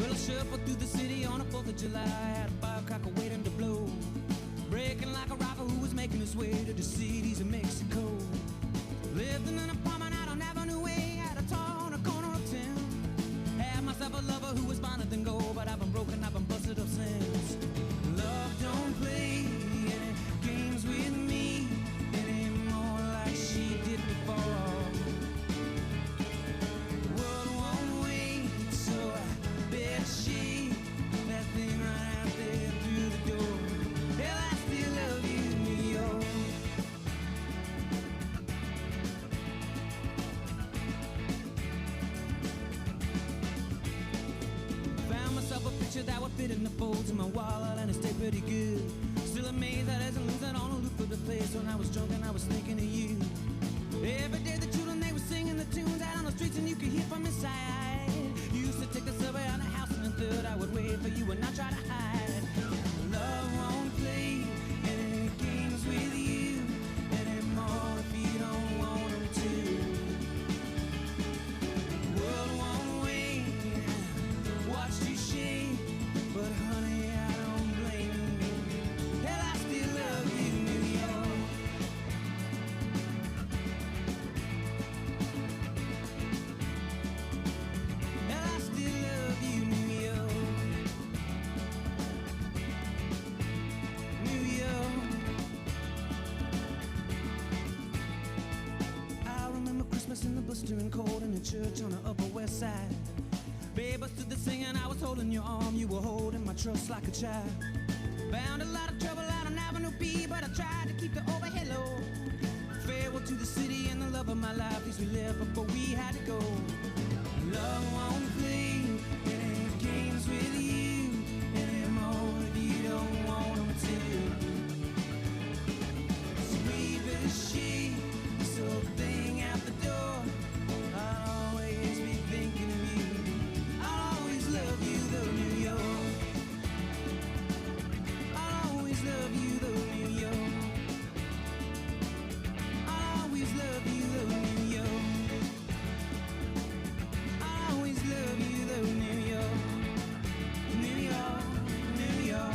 Well, I shuffled through the city on the 4th of July. Had a firecracker waiting to blow, breaking like a rocker who was making his way to the cities of Mexico. Lived in an apartment out on Avenue A, at a tall on a corner of town. Had myself a lover who was finer than gold, but I've been broken, I've been busted up since. Love don't play any games with me anymore like she did before. The world won't wait, so I bet she that thing right out there through the door. Hell, I still love you, New York. Found myself a picture that would fit in the folds of my wallet, and it stayed pretty good. Still amazed that I didn't lose that on a loop of the place. When I was drunk and I was thinking of you. Every day the children, they were singing the tunes out on the streets, and you could hear from inside. You used to take the subway on the house in the third. I would wait for you and not try to hide. Love won't play any games with you anymore if you don't want them to. The world won't wait, watch you shake, but honey, I don't blame you. Hell, I still love you, New York. Hell, I still love you, New York. New York. I remember Christmas in the blistering cold in the church on the Upper West Side. Babe, I stood there singing, I was holding your arm, you were holding my trust like a child. Found a lot of trouble out on Avenue B, but I tried to keep the overhead low. Farewell to the city and the love of my life, these we left before we had to go. Love won't play any games with you anymore if you don't want them to. Sweet little she, this old thing out the door, I'll always be thinking of you. Love you though, New York. I'll always love you though, New York. I'll always love you though, New York. I'll always love you though, New York. New York, New York.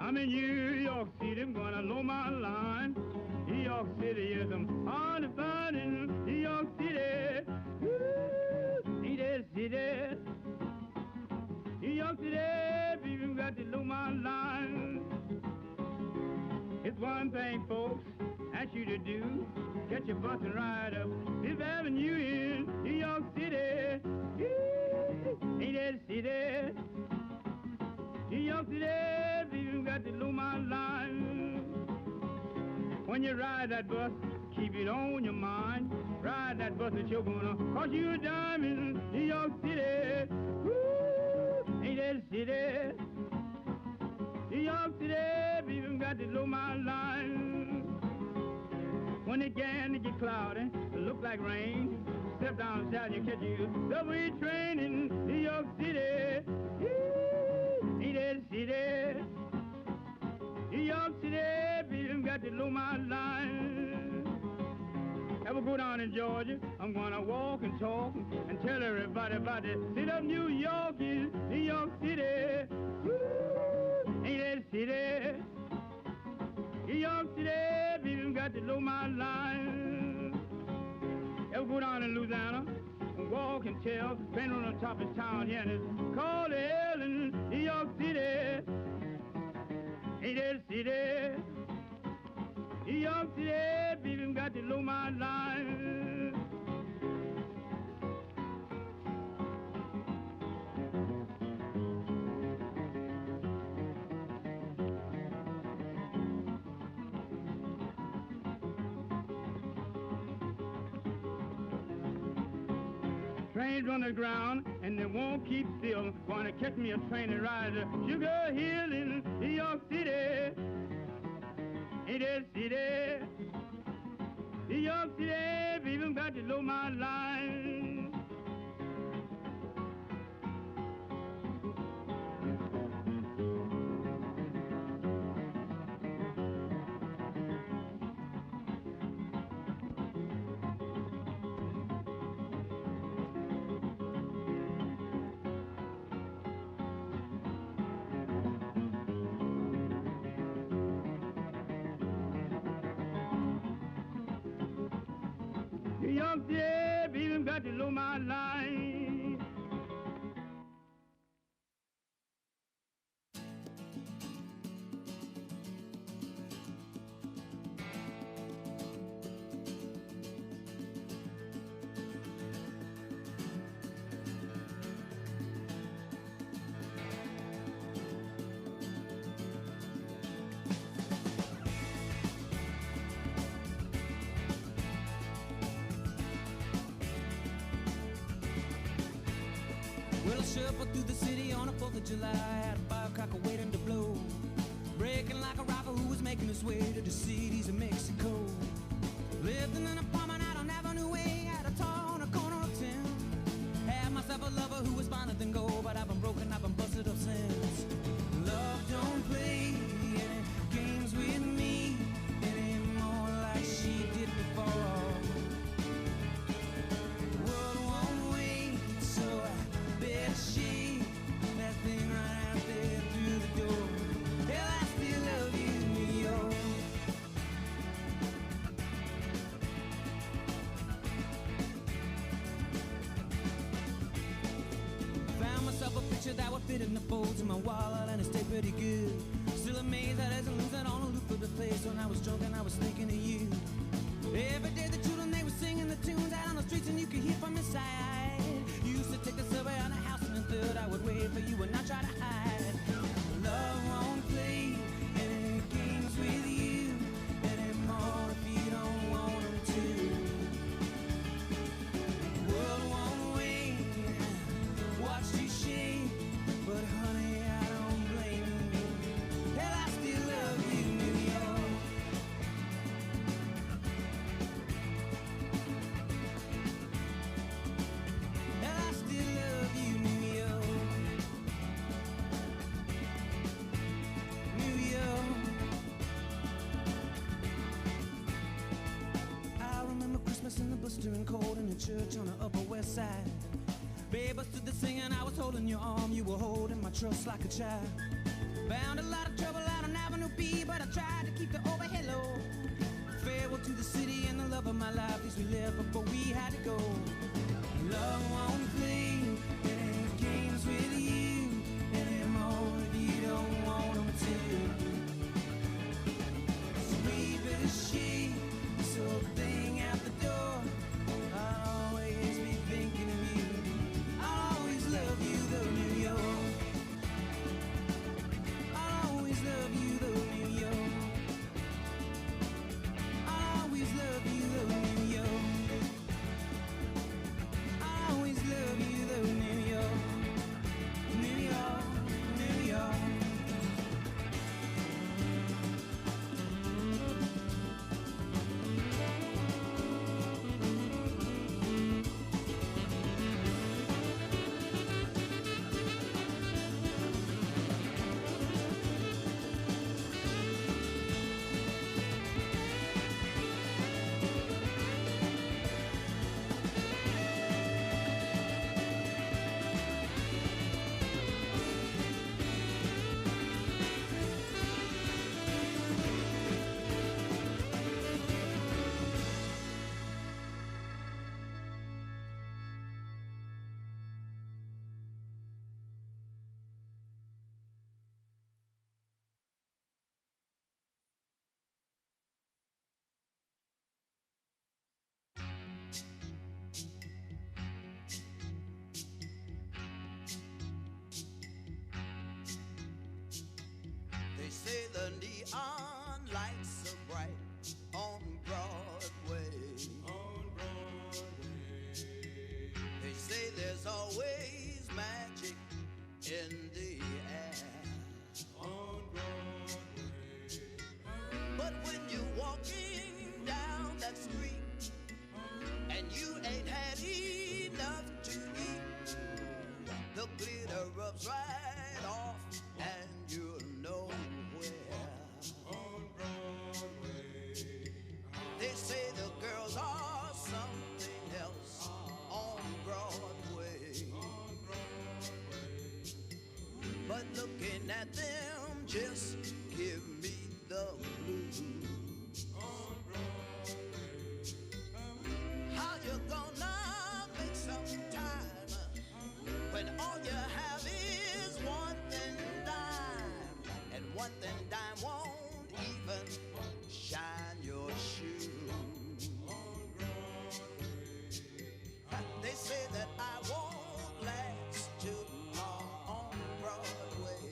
I'm in New York City, I'm gonna low my line. New York City is hard to find in New York City. Ooh, ain't that city? New York City, people got to low my line. It's one thing, folks, ask you to do. Get your bus and ride up Fifth Avenue in New York City. Ooh, ain't that city? New York City, people got to know my line. When you ride that bus, keep it on your mind. Ride that bus that you're gonna cost you a dime in New York City. Woo, ain't that city? New York City, people got to know my line. When it began to get cloudy, it looked like rain. Step down the side, you catch you subway train in New York City. Ain't that city? New York City, people got to know my line. Ever go down in Georgia, I'm gonna walk and talk and tell everybody about the city of New York is New York City. Woo, ain't that city? New York City, people got to know my line. Ever go down in Louisiana, I'm walk and tell, been on the top of town here, and it's called Ellen, New York City. Ain't that city? New York City, people got to know my line. Trains run the ground and they won't keep still. Gonna catch me a train and ride to Sugar Hill in New York City. Ain't that city? New York City, people got to know my line. New York City, people got to know my line. Well, I shuffled through the city on the 4th of July, had a firecracker waiting to blow, breaking like a rocker who was making his way to the cities of Mexico. Lived in an apartment out on Avenue A, at a tall on a corner of town. Had myself a lover who was finer than gold, but I've been broken, I've been busted up since. Love don't play any games with me anymore like she did before. She, that thing right out there through the door. Hell, I still love you, New York. Found myself a picture that would fit in the folds of my wallet, and it stayed pretty good. Still amazed that I didn't lose that on a loop of the place. When I was drunk and I was thinking of you. Every day the children, they were singing the tunes out on the streets, and you could hear from inside. You used to take the subway on the house and third, I would wait for you and not try to hide. Love won't play any games with you anymore if you don't want them to. The world won't wait, watch you shake, but honey, I don't blame you. Hell, I still love you, New York. Hell, I still love you, New York. New York. I remember Christmas in the blistering cold in the church on the Upper West Side. Babe, I stood there singing, I was holding your arm, you were holding my trust like a child. Found a lot of trouble out on Avenue B, but I tried to keep the overhead low. Farewell to the city and the love of my life, as we left before we had to go. Love won't play any games with you anymore if you don't want them to. Sweet bittersweet, this old thing out the door. I'll always be thinking of you. I'll always love you though, New York. I'll always love you though, New York. I'll always love you though, New York. I'll always love you though, New York. neon lights so bright on Broadway. They say there's always magic in the air on Broadway. But when you're walking down that street and you ain't had enough to eat, the glitter rubs right off and you're nowhere on Broadway. They say the girls are something else on Broadway. But looking at them just give me the blues. How you gonna make some time when all you have is one thin dime, and one thin dime won't even shine your shoe? They say that I won't last too long on Broadway.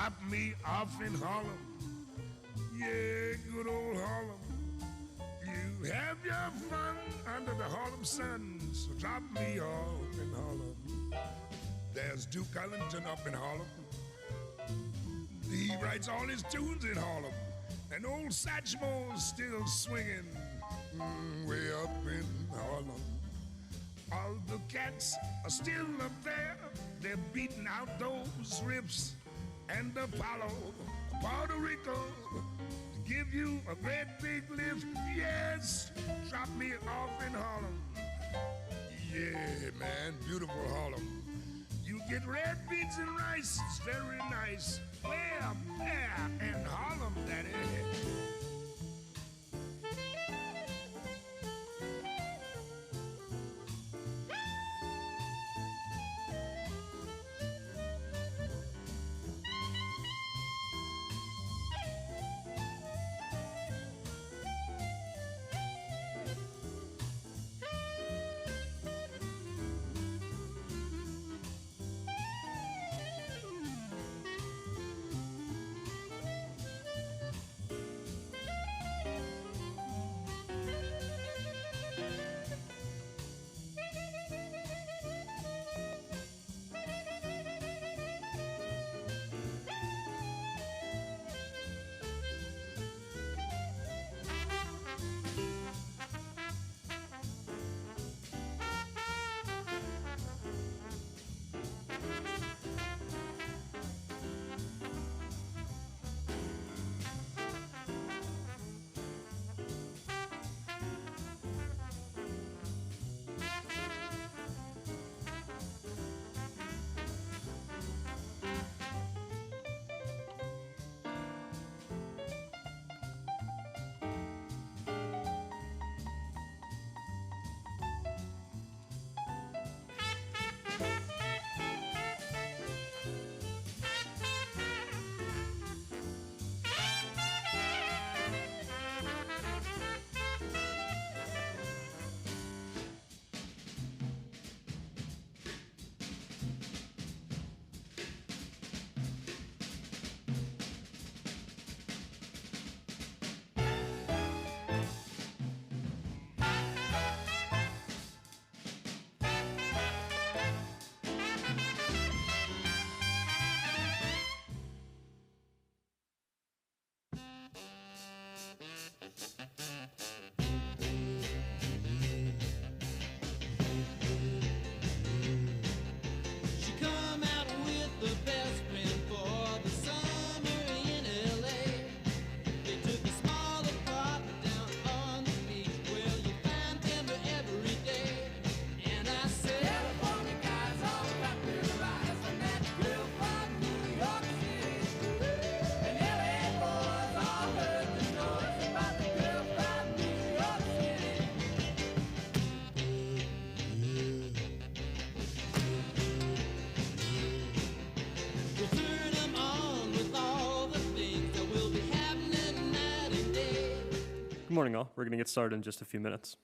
drop me off in Harlem. Yeah, good old Harlem. You have your fun under the Harlem sun, so drop me off in Harlem. There's Duke Ellington up in Harlem. He writes all his tunes in Harlem. And old Satchmo's still swinging way up in Harlem. All the cats are still up there. They're beating out those riffs. And Apollo, Puerto Rico, give you a great big lift. Yes, drop me off in Harlem. Yeah, man, beautiful Harlem. You get red beans and rice, it's very nice. Where? There in Harlem, that is. Good morning, all. We're going to get started in just a few minutes.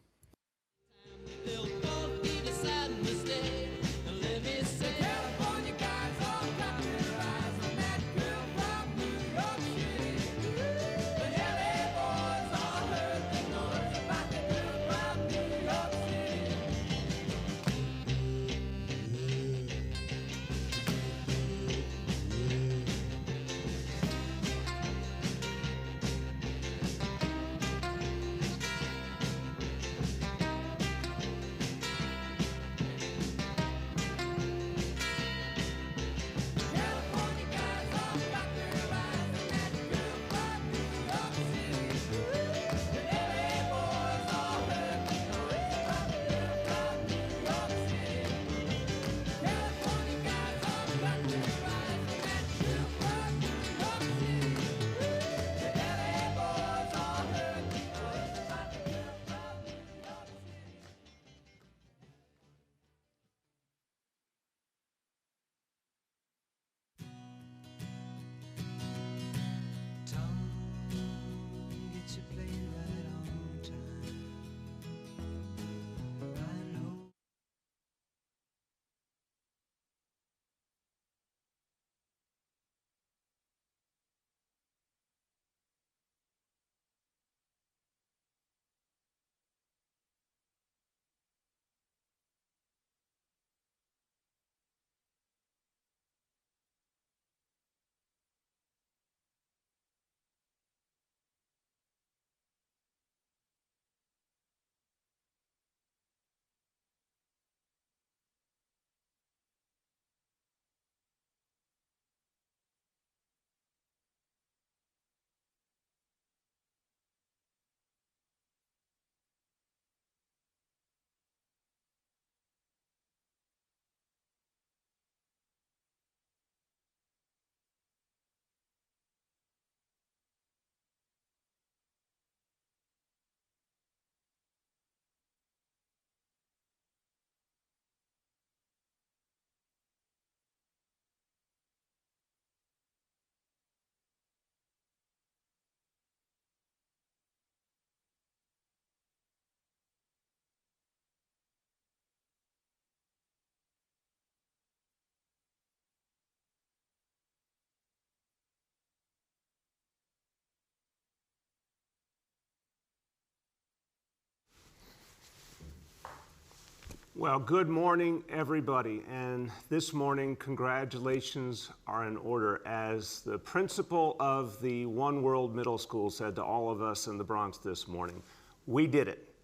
Well, good morning, everybody. And this morning, congratulations are in order. As the principal of the One World Middle School said to all of us in the Bronx this morning, we did it.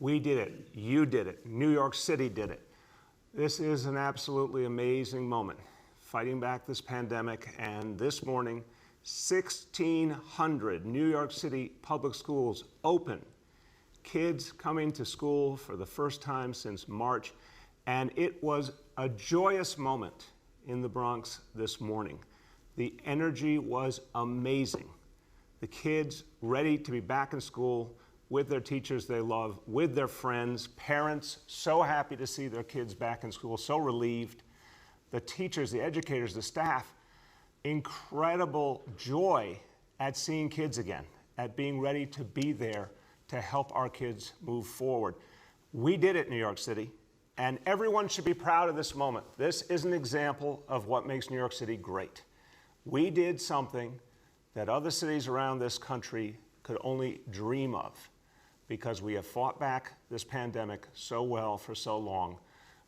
We did it. You did it. New York City did it. This is an absolutely amazing moment, fighting back this pandemic. And this morning, 1,600 New York City public schools open. Kids coming to school for the first time since March, and it was a joyous moment in the Bronx this morning. The energy was amazing. The kids ready to be back in school with their teachers they love, with their friends, parents so happy to see their kids back in school, so relieved. The teachers, the educators, the staff, incredible joy at seeing kids again, at being ready to be there to help our kids move forward. We did it, New York City, and everyone should be proud of this moment. This is an example of what makes New York City great. We did something that other cities around this country could only dream of, because we have fought back this pandemic so well for so long,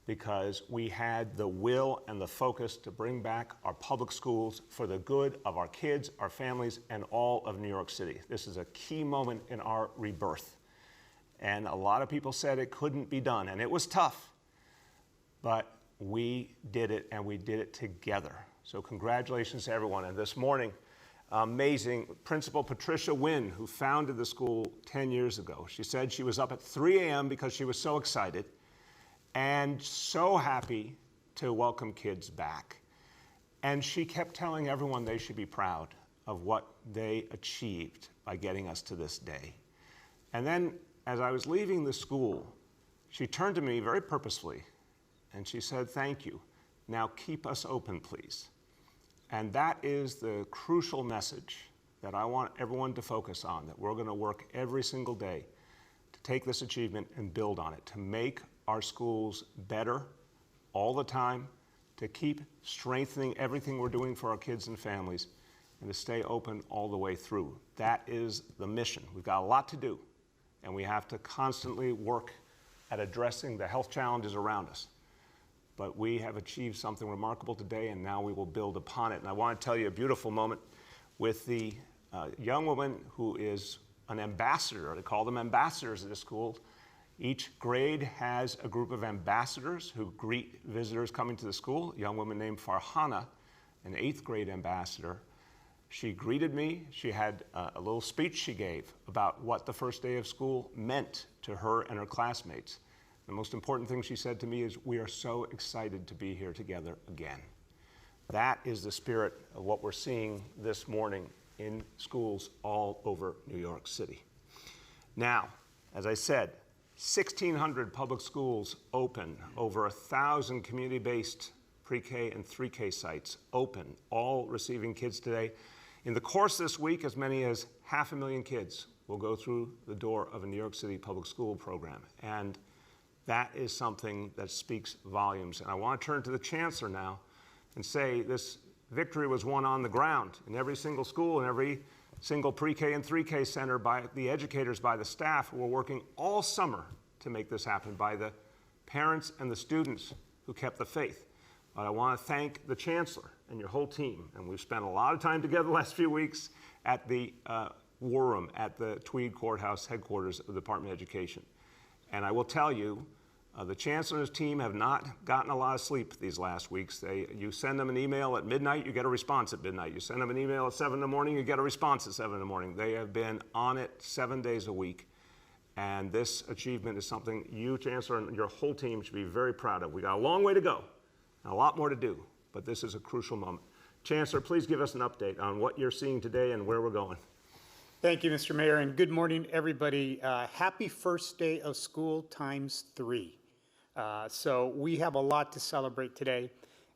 because we had the will and the focus to bring back our public schools for the good of our kids, our families, and all of New York City. This is a key moment in our rebirth. And a lot of people said it couldn't be done, and it was tough, but we did it, and we did it together. So congratulations to everyone. And this morning, amazing Principal Patricia Wynn, who founded the school 10 years ago. She said she was up at 3 a.m. because she was so excited and so happy to welcome kids back. And she kept telling everyone they should be proud of what they achieved by getting us to this day. And then, as I was leaving the school, she turned to me very purposefully, and she said, "Thank you. Now keep us open, please." And that is the crucial message that I want everyone to focus on, that we're going to work every single day to take this achievement and build on it, to make our schools better all the time, to keep strengthening everything we're doing for our kids and families, and to stay open all the way through. That is the mission. We've got a lot to do, and we have to constantly work at addressing the health challenges around us. But we have achieved something remarkable today, and now we will build upon it. And I want to tell you a beautiful moment with the young woman who is an ambassador. They call them ambassadors at this school. Each grade has a group of ambassadors who greet visitors coming to the school. A young woman named Farhana, an 8th grade ambassador. She greeted me. She had a little speech she gave about what the first day of school meant to her and her classmates. The most important thing she said to me is, "We are so excited to be here together again." That is the spirit of what we're seeing this morning in schools all over New York City. Now, as I said, 1,600 public schools open, over 1,000 community-based pre-K and 3K sites open, all receiving kids today. In the course this week, as many as 500,000 kids will go through the door of a New York City public school program. And that is something that speaks volumes. And I want to turn to the Chancellor now and say this victory was won on the ground in every single school and every single pre-K and 3K center by the educators, by the staff who were working all summer to make this happen, by the parents and the students who kept the faith. But I want to thank the Chancellor and your whole team. And we've spent a lot of time together the last few weeks at the War Room at the Tweed Courthouse headquarters of the Department of Education. And I will tell you, the Chancellor and his team have not gotten a lot of sleep these last weeks. You send them an email at midnight, you get a response at midnight. You send them an email at 7 in the morning, you get a response at 7 in the morning. They have been on it 7 days a week. And this achievement is something you, Chancellor, and your whole team should be very proud of. We got a long way to go and a lot more to do, but this is a crucial moment. Chancellor, please give us an update on what you're seeing today and where we're going. Thank you, Mr. Mayor, and good morning, everybody. Happy first day of school times 3. So we have a lot to celebrate today.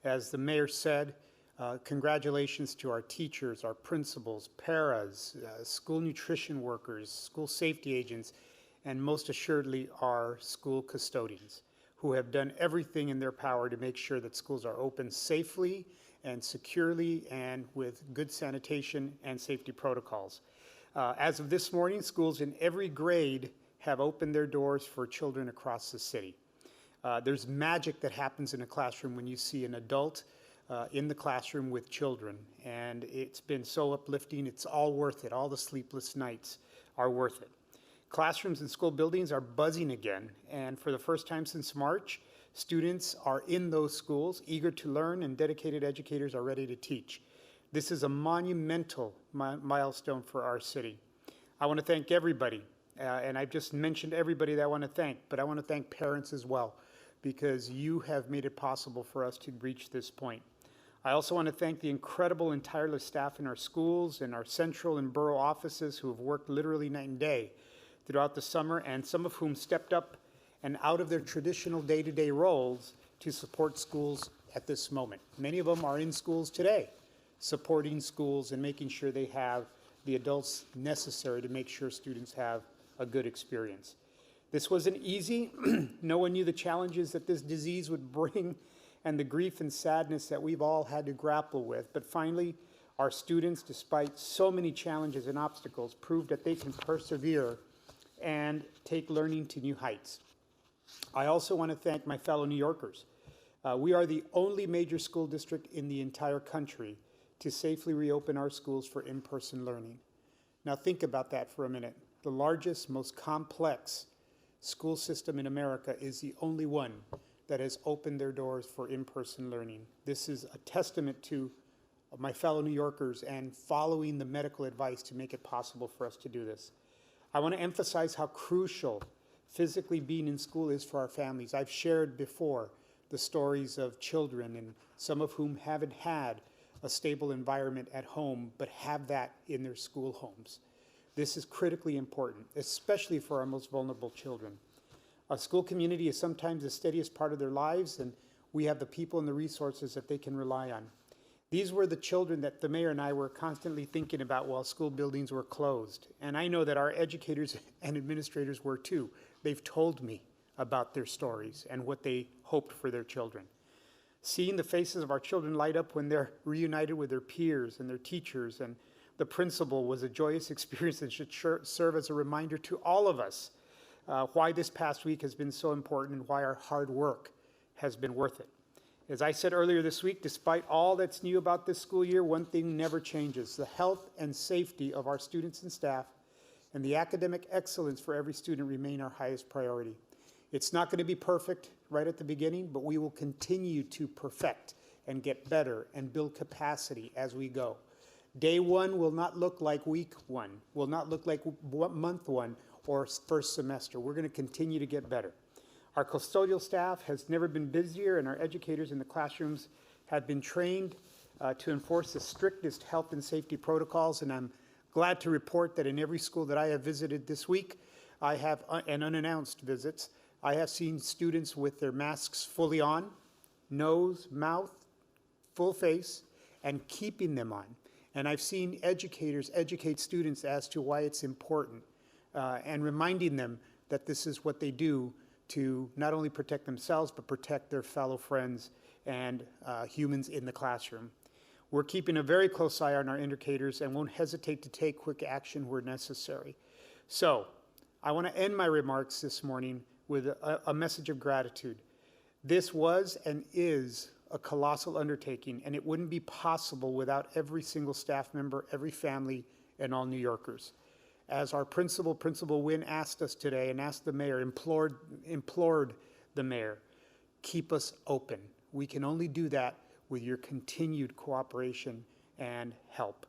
As the mayor said, congratulations to our teachers, our principals, paras, school nutrition workers, school safety agents, and most assuredly our school custodians, who have done everything in their power to make sure that schools are open safely and securely and with good sanitation and safety protocols. As of this morning, schools in every grade have opened their doors for children across the city. There's magic that happens in a classroom when you see an adult in the classroom with children, and it's been so uplifting. It's all worth it. All the sleepless nights are worth it. Classrooms and school buildings are buzzing again, and for the first time since March, students are in those schools, eager to learn, and dedicated educators are ready to teach. This is a monumental milestone for our city. I want to thank everybody, and I've just mentioned everybody that I want to thank, but I want to thank parents as well, because you have made it possible for us to reach this point. I also want to thank the incredible and tireless staff in our schools and our central and borough offices who have worked literally night and day throughout the summer, and some of whom stepped up and out of their traditional day-to-day roles to support schools at this moment. Many of them are in schools today, supporting schools and making sure they have the adults necessary to make sure students have a good experience. This wasn't easy. No one knew the challenges that this disease would bring and the grief and sadness that we've all had to grapple with. But finally, our students, despite so many challenges and obstacles, proved that they can persevere and take learning to new heights. I also want to thank my fellow New Yorkers. We are the only major school district in the entire country to safely reopen our schools for in-person learning. Now think about that for a minute. The largest, most complex school system in America is the only one that has opened their doors for in-person learning. This is a testament to my fellow New Yorkers and following the medical advice to make it possible for us to do this. I want to emphasize how crucial physically being in school is for our families. I've shared before the stories of children, and some of whom haven't had a stable environment at home, but have that in their school homes. This is critically important, especially for our most vulnerable children. Our school community is sometimes the steadiest part of their lives, and we have the people and the resources that they can rely on. These were the children that the mayor and I were constantly thinking about while school buildings were closed. And I know that our educators and administrators were too. They've told me about their stories and what they hoped for their children. Seeing the faces of our children light up when they're reunited with their peers and their teachers and the principal was a joyous experience that should serve as a reminder to all of us why this past week has been so important and why our hard work has been worth it. As I said earlier this week, despite all that's new about this school year, one thing never changes. The health and safety of our students and staff and the academic excellence for every student remain our highest priority. It's not going to be perfect right at the beginning, but we will continue to perfect and get better and build capacity as we go. Day one will not look like week one, will not look like month one or first semester. We're going to continue to get better. Our custodial staff has never been busier, and our educators in the classrooms have been trained to enforce the strictest health and safety protocols, and I'm glad to report that in every school that I have visited this week, I have, and unannounced visits, I have seen students with their masks fully on, nose, mouth, full face, and keeping them on. And I've seen educators educate students as to why it's important and reminding them that this is what they do to not only protect themselves, but protect their fellow friends and humans in the classroom. We're keeping a very close eye on our indicators and won't hesitate to take quick action where necessary. So I want to end my remarks this morning with a message of gratitude. This was and is a colossal undertaking, and it wouldn't be possible without every single staff member, every family, and all New Yorkers. As our Principal Wynn asked us today and asked the mayor, implored the mayor, keep us open. We can only do that with your continued cooperation and help.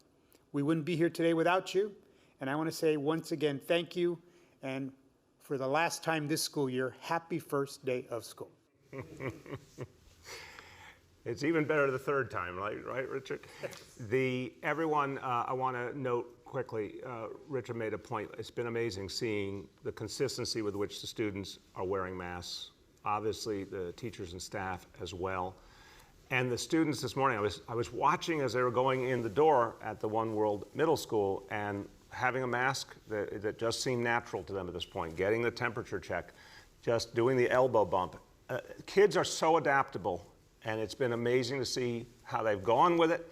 We wouldn't be here today without you, and I want to say once again, thank you, and for the last time this school year, happy first day of school. It's even better the third time, right, Richard? Everyone, I want to note quickly, Richard made a point. It's been amazing seeing the consistency with which the students are wearing masks. Obviously, the teachers and staff as well. And the students this morning, I was watching as they were going in the door at the One World Middle School and having a mask that just seemed natural to them at this point, getting the temperature check, just doing the elbow bump. Kids are so adaptable, and it's been amazing to see how they've gone with it,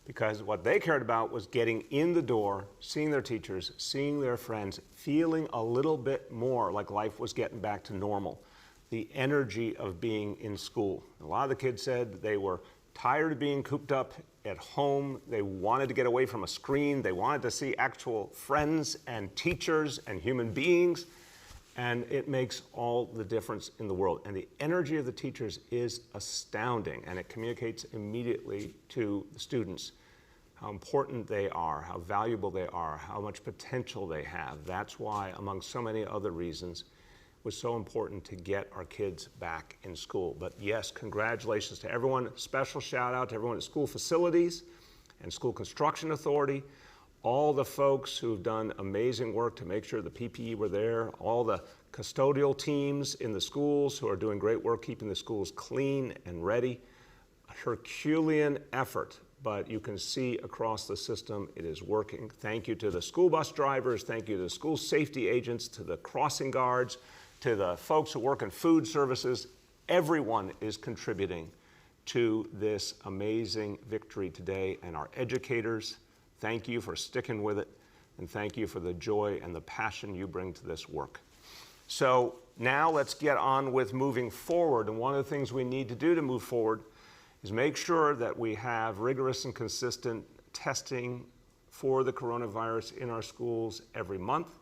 because what they cared about was getting in the door, seeing their teachers, seeing their friends, feeling a little bit more like life was getting back to normal. the energy of being in school. A lot of the kids said they were tired of being cooped up at home. They wanted to get away from a screen. They wanted to see actual friends and teachers and human beings. And it makes all the difference in the world. And the energy of the teachers is astounding, and it communicates immediately to the students how important they are, how valuable they are, how much potential they have. That's why, among so many other reasons, it was so important to get our kids back in school. But yes, congratulations to everyone. Special shout out to everyone at school facilities and school construction authority, all the folks who've done amazing work to make sure the PPE were there, all the custodial teams in the schools who are doing great work keeping the schools clean and ready. A Herculean effort, but you can see across the system it is working. Thank you to the school bus drivers, thank you to the school safety agents, to the crossing guards, to the folks who work in food services. Everyone is contributing to this amazing victory today, and our educators, thank you for sticking with it, and thank you for the joy and the passion you bring to this work. So now let's get on with moving forward, and one of the things we need to do to move forward is make sure that we have rigorous and consistent testing for the coronavirus in our schools every month.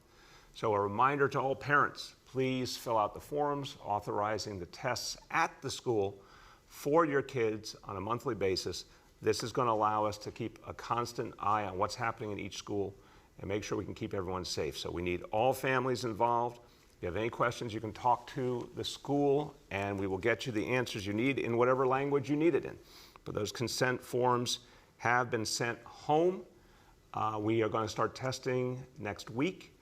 So a reminder to all parents, please fill out the forms authorizing the tests at the school for your kids on a monthly basis. This is going to allow us to keep a constant eye on what's happening in each school and make sure we can keep everyone safe. So we need all families involved. If you have any questions, you can talk to the school and we will get you the answers you need in whatever language you need it in. But those consent forms have been sent home. We are going to start testing next week.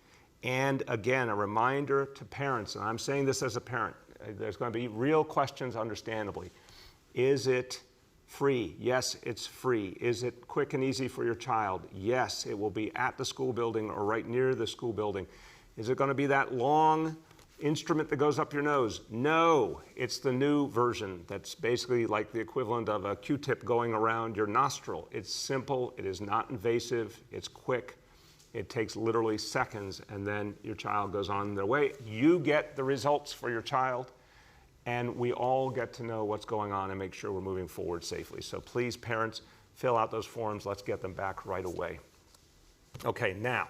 And again, a reminder to parents, and I'm saying this as a parent, there's going to be real questions, understandably. Is it free? Yes, it's free. Is it quick and easy for your child? Yes, it will be at the school building or right near the school building. Is it going to be that long instrument that goes up your nose? No, it's the new version that's basically like the equivalent of a Q-tip going around your nostril. It's simple, it is not invasive, it's quick. It takes literally seconds, and then your child goes on their way. You get the results for your child, and we all get to know what's going on and make sure we're moving forward safely. So please, parents, fill out those forms. Let's get them back right away. Okay, now,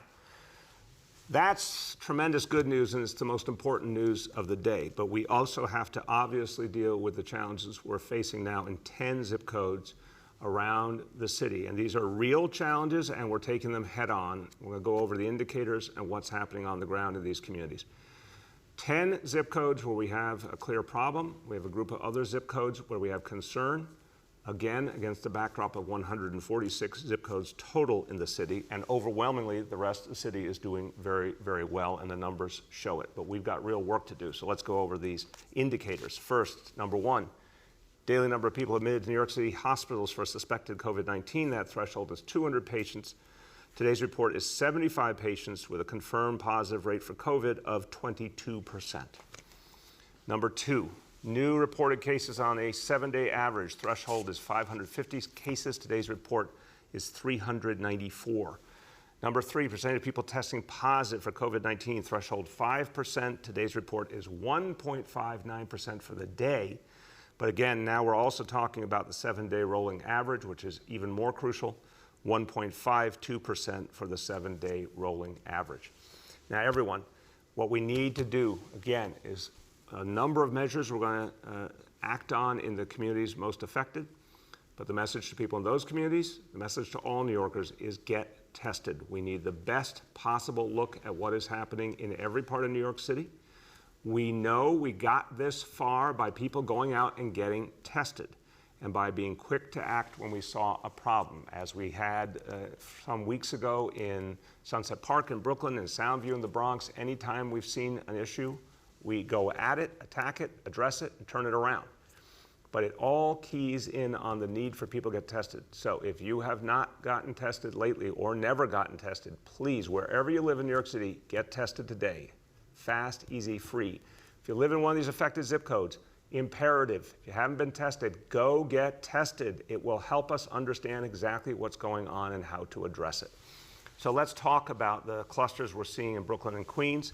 that's tremendous good news, and it's the most important news of the day. But we also have to obviously deal with the challenges we're facing now in 10 zip codes around the city. And these are real challenges, and we're taking them head on. We're going to go over the indicators and what's happening on the ground in these communities. 10 zip codes where we have a clear problem. We have a group of other zip codes where we have concern, again, against the backdrop of 146 zip codes total in the city, and overwhelmingly, the rest of the city is doing very, very well, and the numbers show it. But we've got real work to do, so let's go over these indicators. First, number one, daily number of people admitted to New York City hospitals for suspected COVID-19. That threshold is 200 patients. Today's report is 75 patients with a confirmed positive rate for COVID of 22%. Number two, new reported cases on a 7-day average. Threshold is 550 cases. Today's report is 394. Number three, percentage of people testing positive for COVID-19. Threshold 5%. Today's report is 1.59% for the day. But again, now we're also talking about the 7-day rolling average, which is even more crucial. 1.52% for the 7-day rolling average. Now, everyone, what we need to do, again, is a number of measures we're going to act on in the communities most affected. But the message to people in those communities, the message to all New Yorkers is get tested. We need the best possible look at what is happening in every part of New York City. We know we got this far by people going out and getting tested, and by being quick to act when we saw a problem, as we had some weeks ago in Sunset Park in Brooklyn and Soundview in the Bronx. Anytime we've seen an issue, we go at it, attack it, address it, and turn it around. But it all keys in on the need for people to get tested. So if you have not gotten tested lately or never gotten tested, please, wherever you live in New York City, get tested today. Fast, easy, free. If you live in one of these affected zip codes, imperative. If you haven't been tested, go get tested. It will help us understand exactly what's going on and how to address it. So let's talk about the clusters we're seeing in Brooklyn and Queens.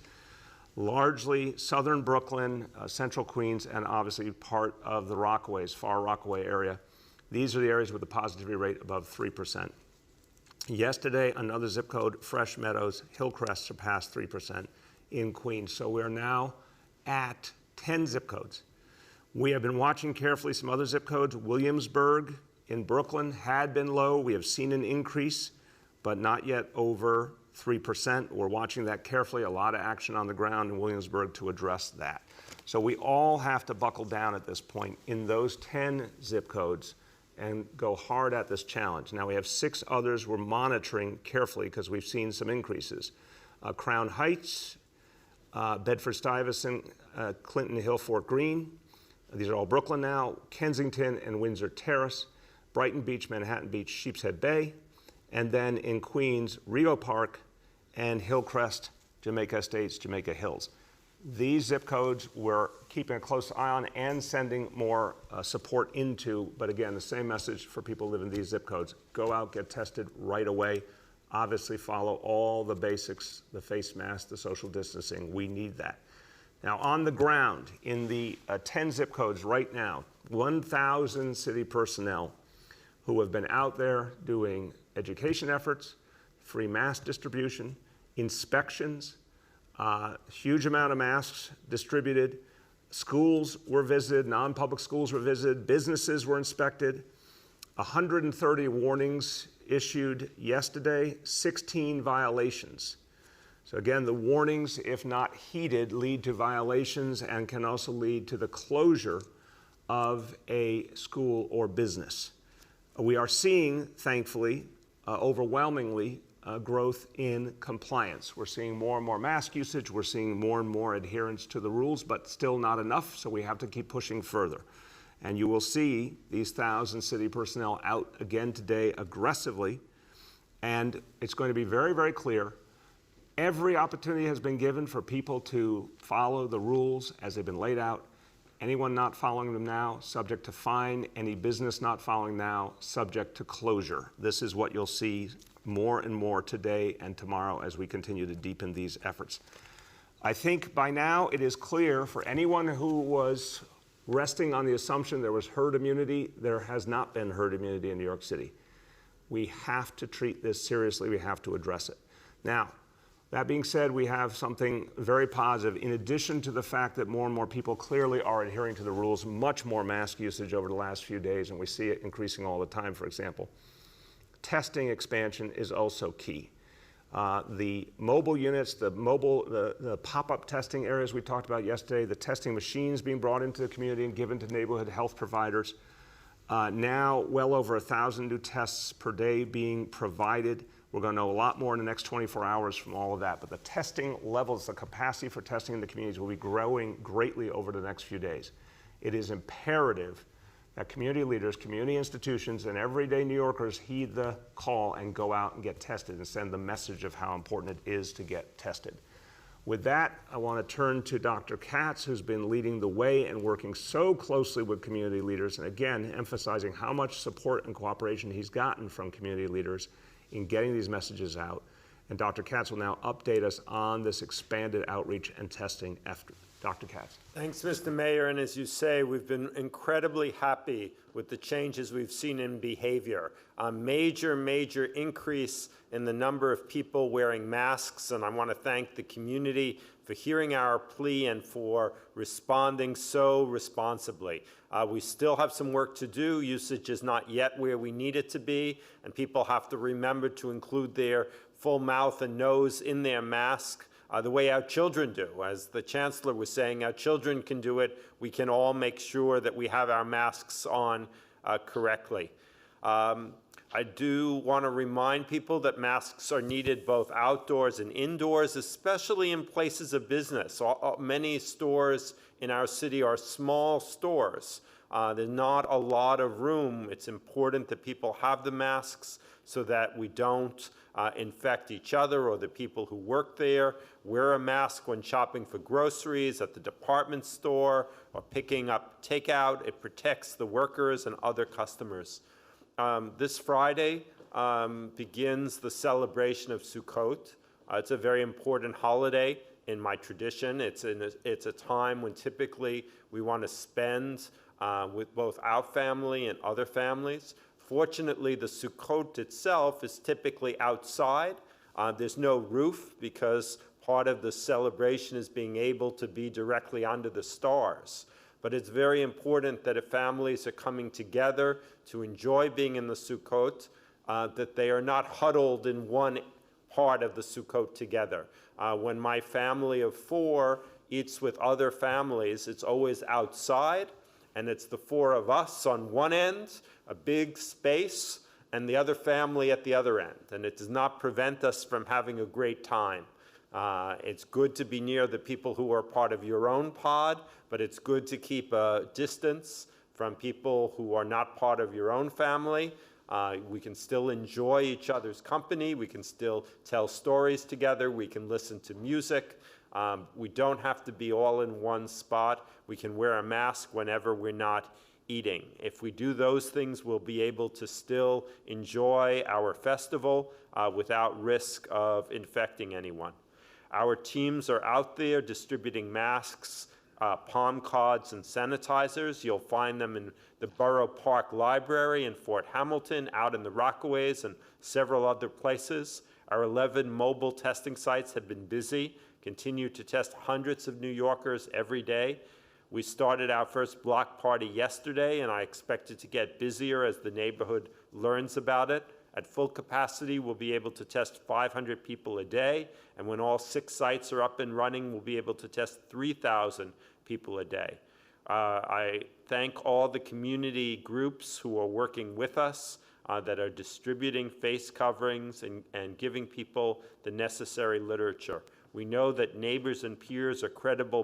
largely southern Brooklyn, central Queens, and obviously part of the Rockaways, far Rockaway area. These are the areas with the positivity rate above 3%. Yesterday, another zip code, Fresh Meadows, Hillcrest, surpassed 3% in Queens. So we're now at 10 zip codes. We have been watching carefully some other zip codes. Williamsburg in Brooklyn had been low. We have seen an increase, but not yet over 3%. We're watching that carefully. A lot of action on the ground in Williamsburg to address that. So we all have to buckle down at this point in those 10 zip codes and go hard at this challenge. Now we have 6 others we're monitoring carefully because we've seen some increases. Crown Heights, Bedford-Stuyvesant, Clinton Hill, Fort Greene. These are all Brooklyn now. Kensington and Windsor Terrace, Brighton Beach, Manhattan Beach, Sheepshead Bay, and then in Queens, Rio Park and Hillcrest, Jamaica Estates, Jamaica Hills. These zip codes we're keeping a close eye on and sending more support into, but again, the same message for people who live in these zip codes. Go out, get tested right away. Obviously follow all the basics, the face mask, the social distancing. We need that. Now on the ground, in the 10 zip codes right now, 1,000 city personnel who have been out there doing education efforts, free mask distribution, inspections, huge amount of masks distributed. Schools were visited, non-public schools were visited, businesses were inspected, 130 warnings issued yesterday, 16 violations. So again, the warnings, if not heeded, lead to violations and can also lead to the closure of a school or business. We are seeing, thankfully, overwhelmingly, growth in compliance. We're seeing more and more mask usage. We're seeing more and more adherence to the rules, but still not enough, so we have to keep pushing further. And you will see these 1,000 city personnel out again today aggressively, and it's going to be very, very clear. Every opportunity has been given for people to follow the rules as they've been laid out. Anyone not following them now, subject to fine. Any business not following now, subject to closure. This is what you'll see more and more today and tomorrow as we continue to deepen these efforts. I think by now it is clear for anyone who was resting on the assumption there was herd immunity, there has not been herd immunity in New York City. We have to treat this seriously. We have to address it. Now, that being said, we have something very positive. In addition to the fact that more and more people clearly are adhering to the rules, much more mask usage over the last few days, and we see it increasing all the time, for example. Testing expansion is also key. The mobile units, the pop-up testing areas we talked about yesterday, the testing machines being brought into the community and given to neighborhood health providers. Now, well over 1,000 new tests per day being provided. We're going to know a lot more in the next 24 hours from all of that. But the testing levels, the capacity for testing in the communities will be growing greatly over the next few days. It is imperative that community leaders, community institutions, and everyday New Yorkers heed the call and go out and get tested and send the message of how important it is to get tested. With that, I want to turn to Dr. Katz, who's been leading the way and working so closely with community leaders, and again, emphasizing how much support and cooperation he's gotten from community leaders in getting these messages out. And Dr. Katz will now update us on this expanded outreach and testing effort. Dr. Katz. Thanks, Mr. Mayor. And as you say, we've been incredibly happy with the changes we've seen in behavior. A major increase in the number of people wearing masks. And I want to thank the community for hearing our plea and for responding so responsibly. We still have some work to do. Usage is not yet where we need it to be. And people have to remember to include their full mouth and nose in their mask. The way our children do. As the Chancellor was saying, our children can do it. We can all make sure that we have our masks on correctly. I do want to remind people that masks are needed both outdoors and indoors, especially in places of business. Many stores in our city are small stores. There's not a lot of room. It's important that people have the masks so that we don't infect each other or the people who work there. Wear a mask when shopping for groceries at the department store or picking up takeout. It protects the workers and other customers. This Friday begins the celebration of Sukkot, It's a very important holiday in my tradition. It's a time when typically we want to spend with both our family and other families. Fortunately, the Sukkot itself is typically outside. There's no roof because part of the celebration is being able to be directly under the stars. But it's very important that if families are coming together to enjoy being in the Sukkot, that they are not huddled in one part of the Sukkot together. When my family of 4 eats with other families, it's always outside, and it's the 4 of us on one end, a big space, and the other family at the other end. And it does not prevent us from having a great time. It's good to be near the people who are part of your own pod, but it's good to keep a distance from people who are not part of your own family. We can still enjoy each other's company. We can still tell stories together. We can listen to music. We don't have to be all in one spot. We can wear a mask whenever we're not eating. If we do those things, we'll be able to still enjoy our festival without risk of infecting anyone. Our teams are out there distributing masks, palm cards, and sanitizers. You'll find them in the Borough Park Library in Fort Hamilton, out in the Rockaways, and several other places. Our 11 mobile testing sites have been busy, continue to test hundreds of New Yorkers every day. We started our first block party yesterday, and I expect it to get busier as the neighborhood learns about it. At full capacity, we'll be able to test 500 people a day, and when all 6 sites are up and running, we'll be able to test 3,000 people a day. I thank all the community groups who are working with us that are distributing face coverings and giving people the necessary literature. We know that neighbors and peers are credible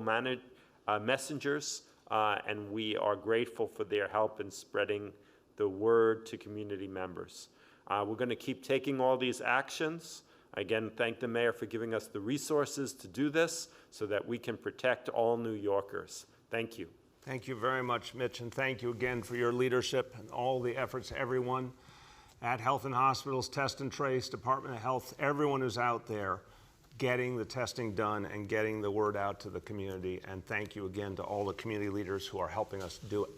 messengers, and we are grateful for their help in spreading the word to community members. We're going to keep taking all these actions. Again, thank the mayor for giving us the resources to do this so that we can protect all New Yorkers. Thank you. Thank you very much, Mitch, and thank you again for your leadership and all the efforts, everyone at Health and Hospitals, Test and Trace, Department of Health, everyone who's out there getting the testing done and getting the word out to the community. And thank you again to all the community leaders who are helping us do it.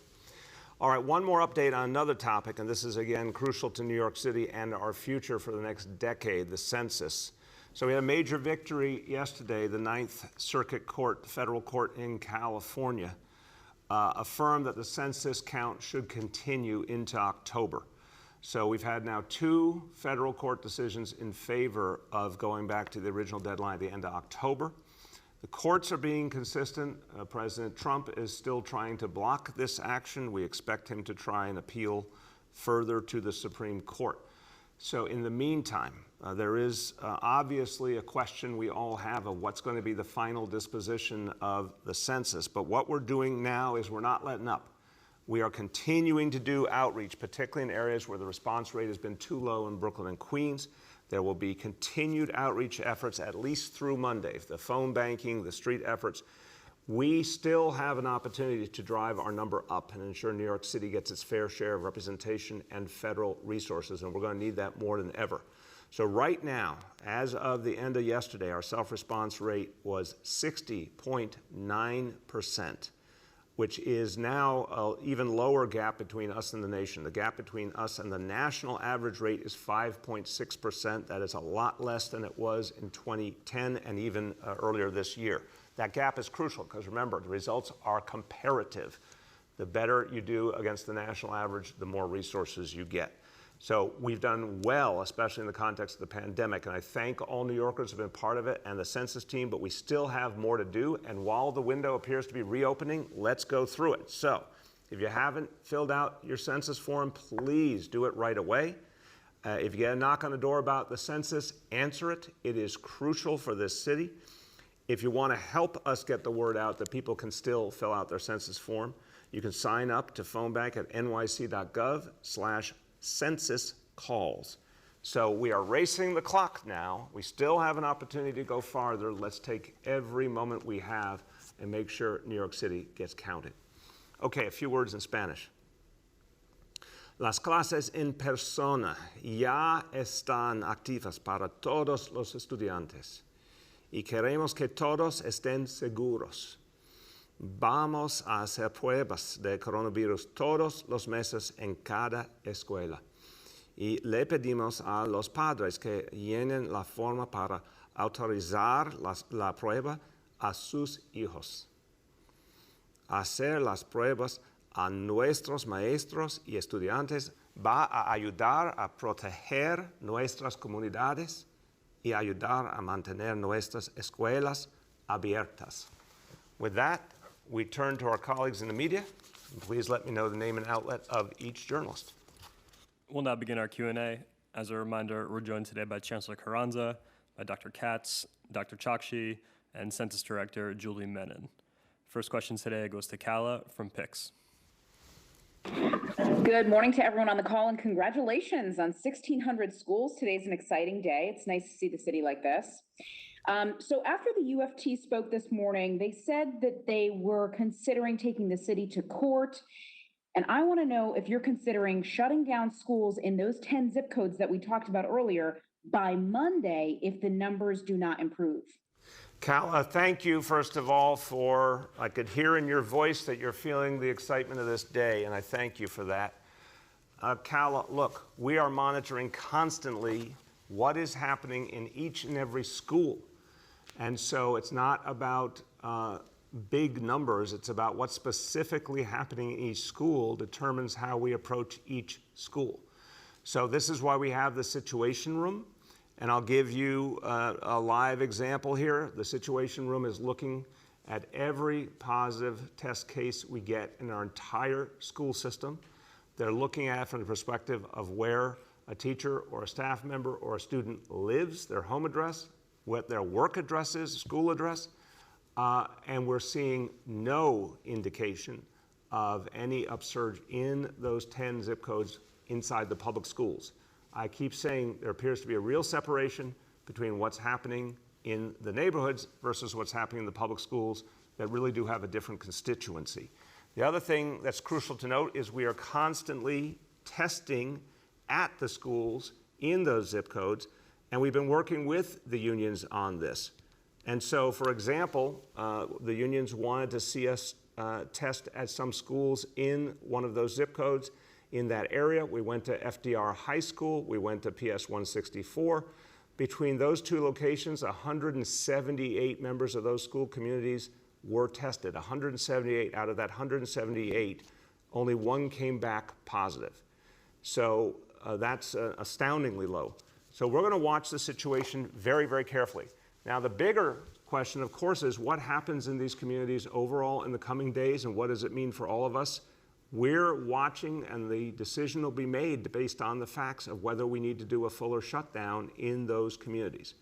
All right, one more update on another topic, and this is again crucial to New York City and our future for the next decade, the census. So we had a major victory yesterday. The Ninth Circuit Court, federal court in California, affirmed that the census count should continue into October. So we've had now 2 federal court decisions in favor of going back to the original deadline at the end of October. The courts are being consistent. President Trump is still trying to block this action. We expect him to try and appeal further to the Supreme Court. So in the meantime, there is obviously a question we all have of what's going to be the final disposition of the census. But what we're doing now is we're not letting up. We are continuing to do outreach, particularly in areas where the response rate has been too low in Brooklyn and Queens. There will be continued outreach efforts at least through Monday. The phone banking, the street efforts. We still have an opportunity to drive our number up and ensure New York City gets its fair share of representation and federal resources, and we're going to need that more than ever. So right now, as of the end of yesterday, our self-response rate was 60.9%. which is now an even lower gap between us and the nation. The gap between us and the national average rate is 5.6%. That is a lot less than it was in 2010 and even earlier this year. That gap is crucial because remember, the results are comparative. The better you do against the national average, the more resources you get. So we've done well, especially in the context of the pandemic, and I thank all New Yorkers who have been part of it and the census team, but we still have more to do, and while the window appears to be reopening, let's go through it. So if you haven't filled out your census form, please do it right away. If you get a knock on the door about the census, answer it. It is crucial for this city. If you want to help us get the word out that people can still fill out their census form, you can sign up to phone bank at nyc.gov/census calls. So we are racing the clock now. We still have an opportunity to go farther. Let's take every moment we have and make sure New York City gets counted. Okay, a few words in Spanish. Las clases en persona ya están activas para todos los estudiantes y queremos que todos estén seguros. Vamos a hacer pruebas de coronavirus todos los meses en cada escuela y le pedimos a los padres que llenen la forma para autorizar la prueba a sus hijos. Hacer las pruebas a nuestros maestros y estudiantes va a ayudar a proteger nuestras comunidades y ayudar a mantener nuestras escuelas abiertas. With that, we turn to our colleagues in the media. Please let me know the name and outlet of each journalist. We'll now begin our Q&A. As a reminder, we're joined today by Chancellor Carranza, by Dr. Katz, Dr. Chakshi, and Census Director Julie Menon. First question today goes to Kala from PIX. Good morning to everyone on the call, and congratulations on 1,600 schools. Today's an exciting day. It's nice to see the city like this. So after the UFT spoke this morning, they said that they were considering taking the city to court. And I want to know if you're considering shutting down schools in those 10 zip codes that we talked about earlier by Monday if the numbers do not improve. Kala, thank you, first of all, for, I could hear in your voice that you're feeling the excitement of this day, and I thank you for that. Kala, look, we are monitoring constantly what is happening in each and every school. And so it's not about big numbers, it's about what's specifically happening in each school determines how we approach each school. So this is why we have the Situation Room. And I'll give you a live example here. The Situation Room is looking at every positive test case we get in our entire school system. They're looking at it from the perspective of where a teacher or a staff member or a student lives, their home address, what their work address is, school address, and we're seeing no indication of any upsurge in those 10 zip codes inside the public schools. I keep saying there appears to be a real separation between what's happening in the neighborhoods versus what's happening in the public schools that really do have a different constituency. The other thing that's crucial to note is we are constantly testing at the schools in those zip codes, and we've been working with the unions on this. And so, for example, the unions wanted to see us test at some schools in one of those zip codes. In that area, we went to FDR High School, we went to PS 164. Between those two locations, 178 members of those school communities were tested. 178 out of that 178, only one came back positive. So that's astoundingly low. So we're going to watch the situation very, very carefully. Now, the bigger question, of course, is what happens in these communities overall in the coming days, and what does it mean for all of us? We're watching, and the decision will be made based on the facts of whether we need to do a fuller shutdown in those communities.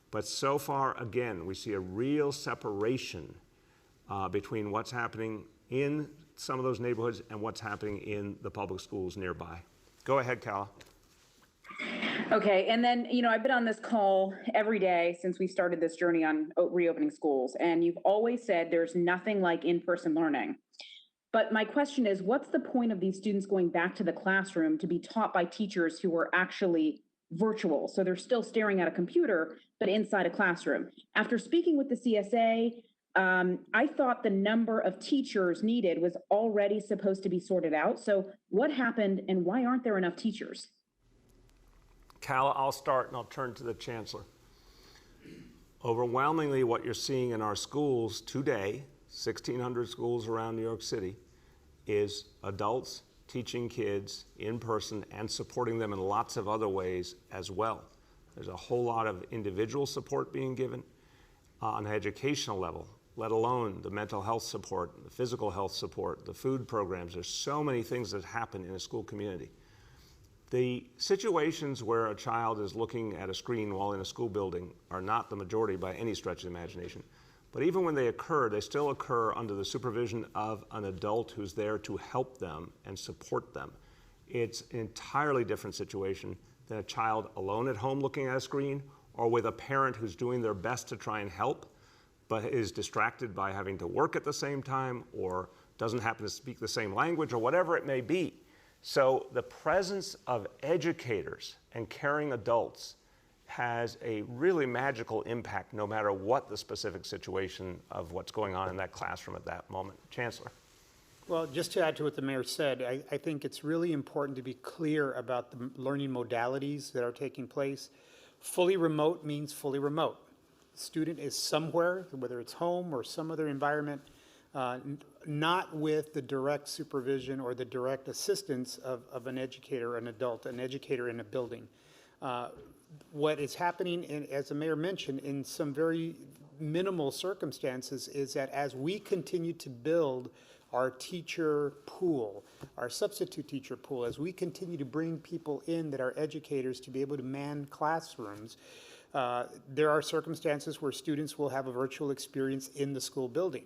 But so far, again, we see a real separation between what's happening in some of those neighborhoods and what's happening in the public schools nearby. Go ahead, Kala. Okay, and then, I've been on this call every day since we started this journey on reopening schools, and you've always said there's nothing like in-person learning. But my question is, what's the point of these students going back to the classroom to be taught by teachers who are actually virtual? So they're still staring at a computer, but inside a classroom. After speaking with the CSA, I thought the number of teachers needed was already supposed to be sorted out. So what happened, and why aren't there enough teachers? Kala, I'll start and I'll turn to the Chancellor. Overwhelmingly, what you're seeing in our schools today, 1,600 schools around New York City, is adults teaching kids in person and supporting them in lots of other ways as well. There's a whole lot of individual support being given on an educational level, let alone the mental health support, the physical health support, the food programs. There's so many things that happen in a school community. The situations where a child is looking at a screen while in a school building are not the majority by any stretch of the imagination. But even when they occur, they still occur under the supervision of an adult who's there to help them and support them. It's an entirely different situation than a child alone at home looking at a screen, or with a parent who's doing their best to try and help, but is distracted by having to work at the same time, or doesn't happen to speak the same language, or whatever it may be. So the presence of educators and caring adults has a really magical impact no matter what the specific situation of what's going on in that classroom at that moment. Chancellor. Well, just to add to what the mayor said, I think it's really important to be clear about the learning modalities that are taking place. Fully remote means fully remote. The student is somewhere, whether it's home or some other environment, not with the direct supervision or the direct assistance of an educator, an adult, an educator in a building. What is happening, as the mayor mentioned, in some very minimal circumstances is that as we continue to build our teacher pool, our substitute teacher pool, as we continue to bring people in that are educators to be able to man classrooms, there are circumstances where students will have a virtual experience in the school building.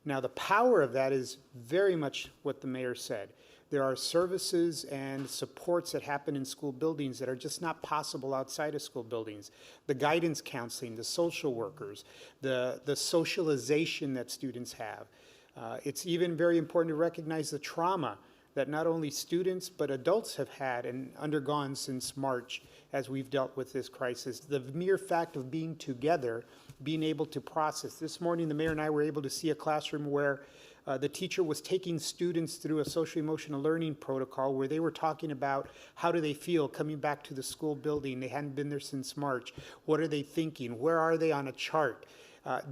Now, the power of that is very much what the mayor said. There are services and supports that happen in school buildings that are just not possible outside of school buildings. The guidance counseling, the social workers, the socialization that students have. It's even very important to recognize the trauma that not only students but adults have had and undergone since March as we've dealt with this crisis. The mere fact of being together, being able to process. This morning, the mayor and I were able to see a classroom where the teacher was taking students through a social emotional learning protocol where they were talking about how do they feel coming back to the school building. They hadn't been there since March. What are they thinking? Where are they on a chart?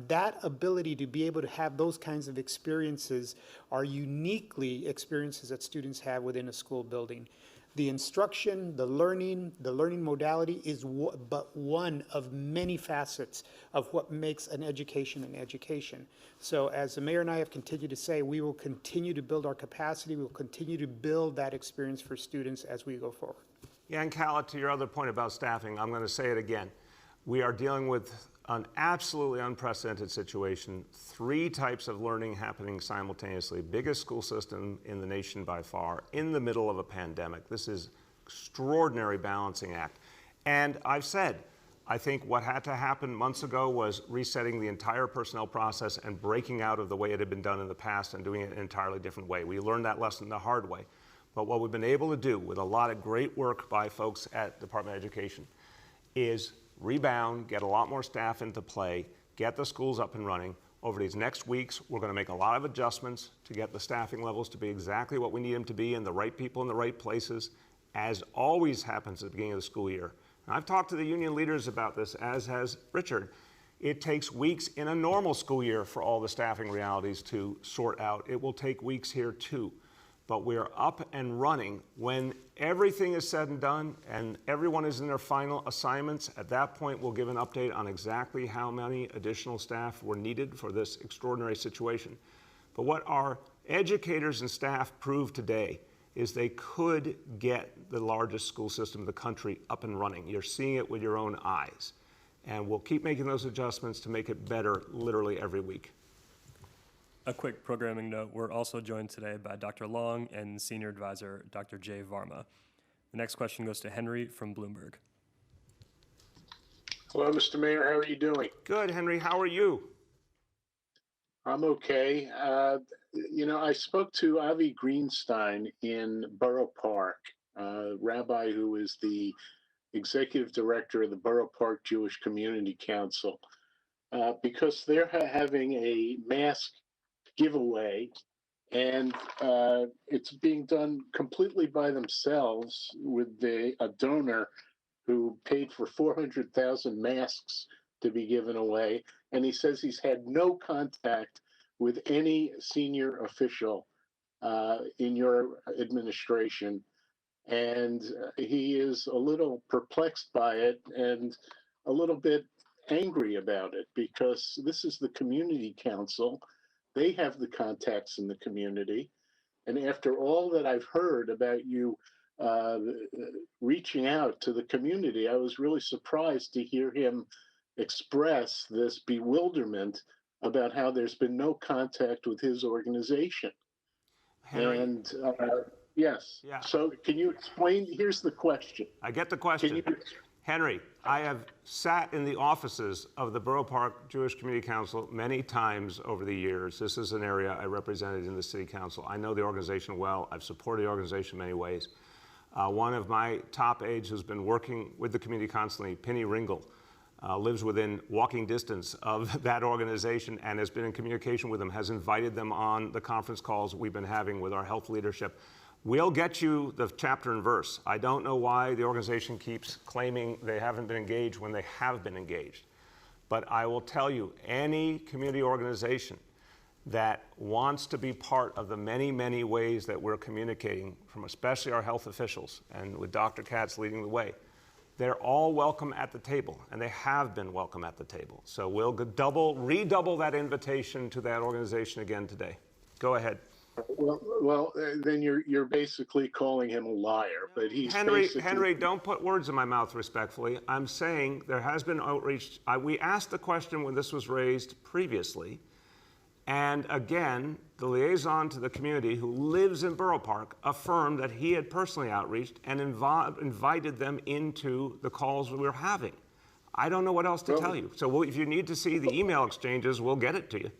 That ability to be able to have those kinds of experiences are uniquely experiences that students have within a school building. The instruction, the learning modality is but one of many facets of what makes an education an education. So as the mayor and I have continued to say, we will continue to build our capacity. We will continue to build that experience for students as we go forward. Yeah, and Cal, to your other point about staffing, I'm going to say it again. We are dealing with an absolutely unprecedented situation. 3 types of learning happening simultaneously. Biggest school system in the nation by far, in the middle of a pandemic. This is extraordinary balancing act. And I've said, I think what had to happen months ago was resetting the entire personnel process and breaking out of the way it had been done in the past and doing it an entirely different way. We learned that lesson the hard way. But what we've been able to do with a lot of great work by folks at Department of Education is rebound, get a lot more staff into play, get the schools up and running. Over these next weeks, we're going to make a lot of adjustments to get the staffing levels to be exactly what we need them to be and the right people in the right places, as always happens at the beginning of the school year. And I've talked to the union leaders about this, as has Richard. It takes weeks in a normal school year for all the staffing realities to sort out. It will take weeks here too. But we're up and running when everything is said and done and everyone is in their final assignments. At that point, we'll give an update on exactly how many additional staff were needed for this extraordinary situation. But what our educators and staff proved today is they could get the largest school system in the country up and running. You're seeing it with your own eyes. And we'll keep making those adjustments to make it better literally every week. A quick programming note, we're also joined today by Dr. Long and Senior Advisor Dr. Jay Varma. The next question goes to Henry from Bloomberg. Hello, Mr. Mayor. How are you doing? Good, Henry. How are you? I'm okay. I spoke to Avi Greenstein in Borough Park, rabbi who is the executive director of the Borough Park Jewish Community Council, because they're having a mask giveaway, and it's being done completely by themselves with a donor who paid for 400,000 masks to be given away. And he says he's had no contact with any senior official in your administration. And he is a little perplexed by it and a little bit angry about it, because this is the community council. They have the contacts in the community. And after all that I've heard about you reaching out to the community, I was really surprised to hear him express this bewilderment about how there's been no contact with his organization. Henry. And yes. Yeah. So can you explain? Here's the question. I get the question. Henry, I have sat in the offices of the Borough Park Jewish Community Council many times over the years. This is an area I represented in the City Council. I know the organization well. I've supported the organization in many ways. One of my top aides who's been working with the community constantly, Penny Ringel, lives within walking distance of that organization and has been in communication with them, has invited them on the conference calls we've been having with our health leadership. We'll get you the chapter and verse. I don't know why the organization keeps claiming they haven't been engaged when they have been engaged. But I will tell you, any community organization that wants to be part of the many, many ways that we're communicating, from especially our health officials, and with Dr. Katz leading the way, they're all welcome at the table, and they have been welcome at the table. So we'll redouble that invitation to that organization again today. Go ahead. Well, then you're basically calling him a liar. But he's Henry, don't put words in my mouth, respectfully. I'm saying there has been outreach. We asked the question when this was raised previously, and again, the liaison to the community who lives in Borough Park affirmed that he had personally outreached and invited them into the calls we were having. I don't know what else to tell you. So if you need to see the email exchanges, we'll get it to you.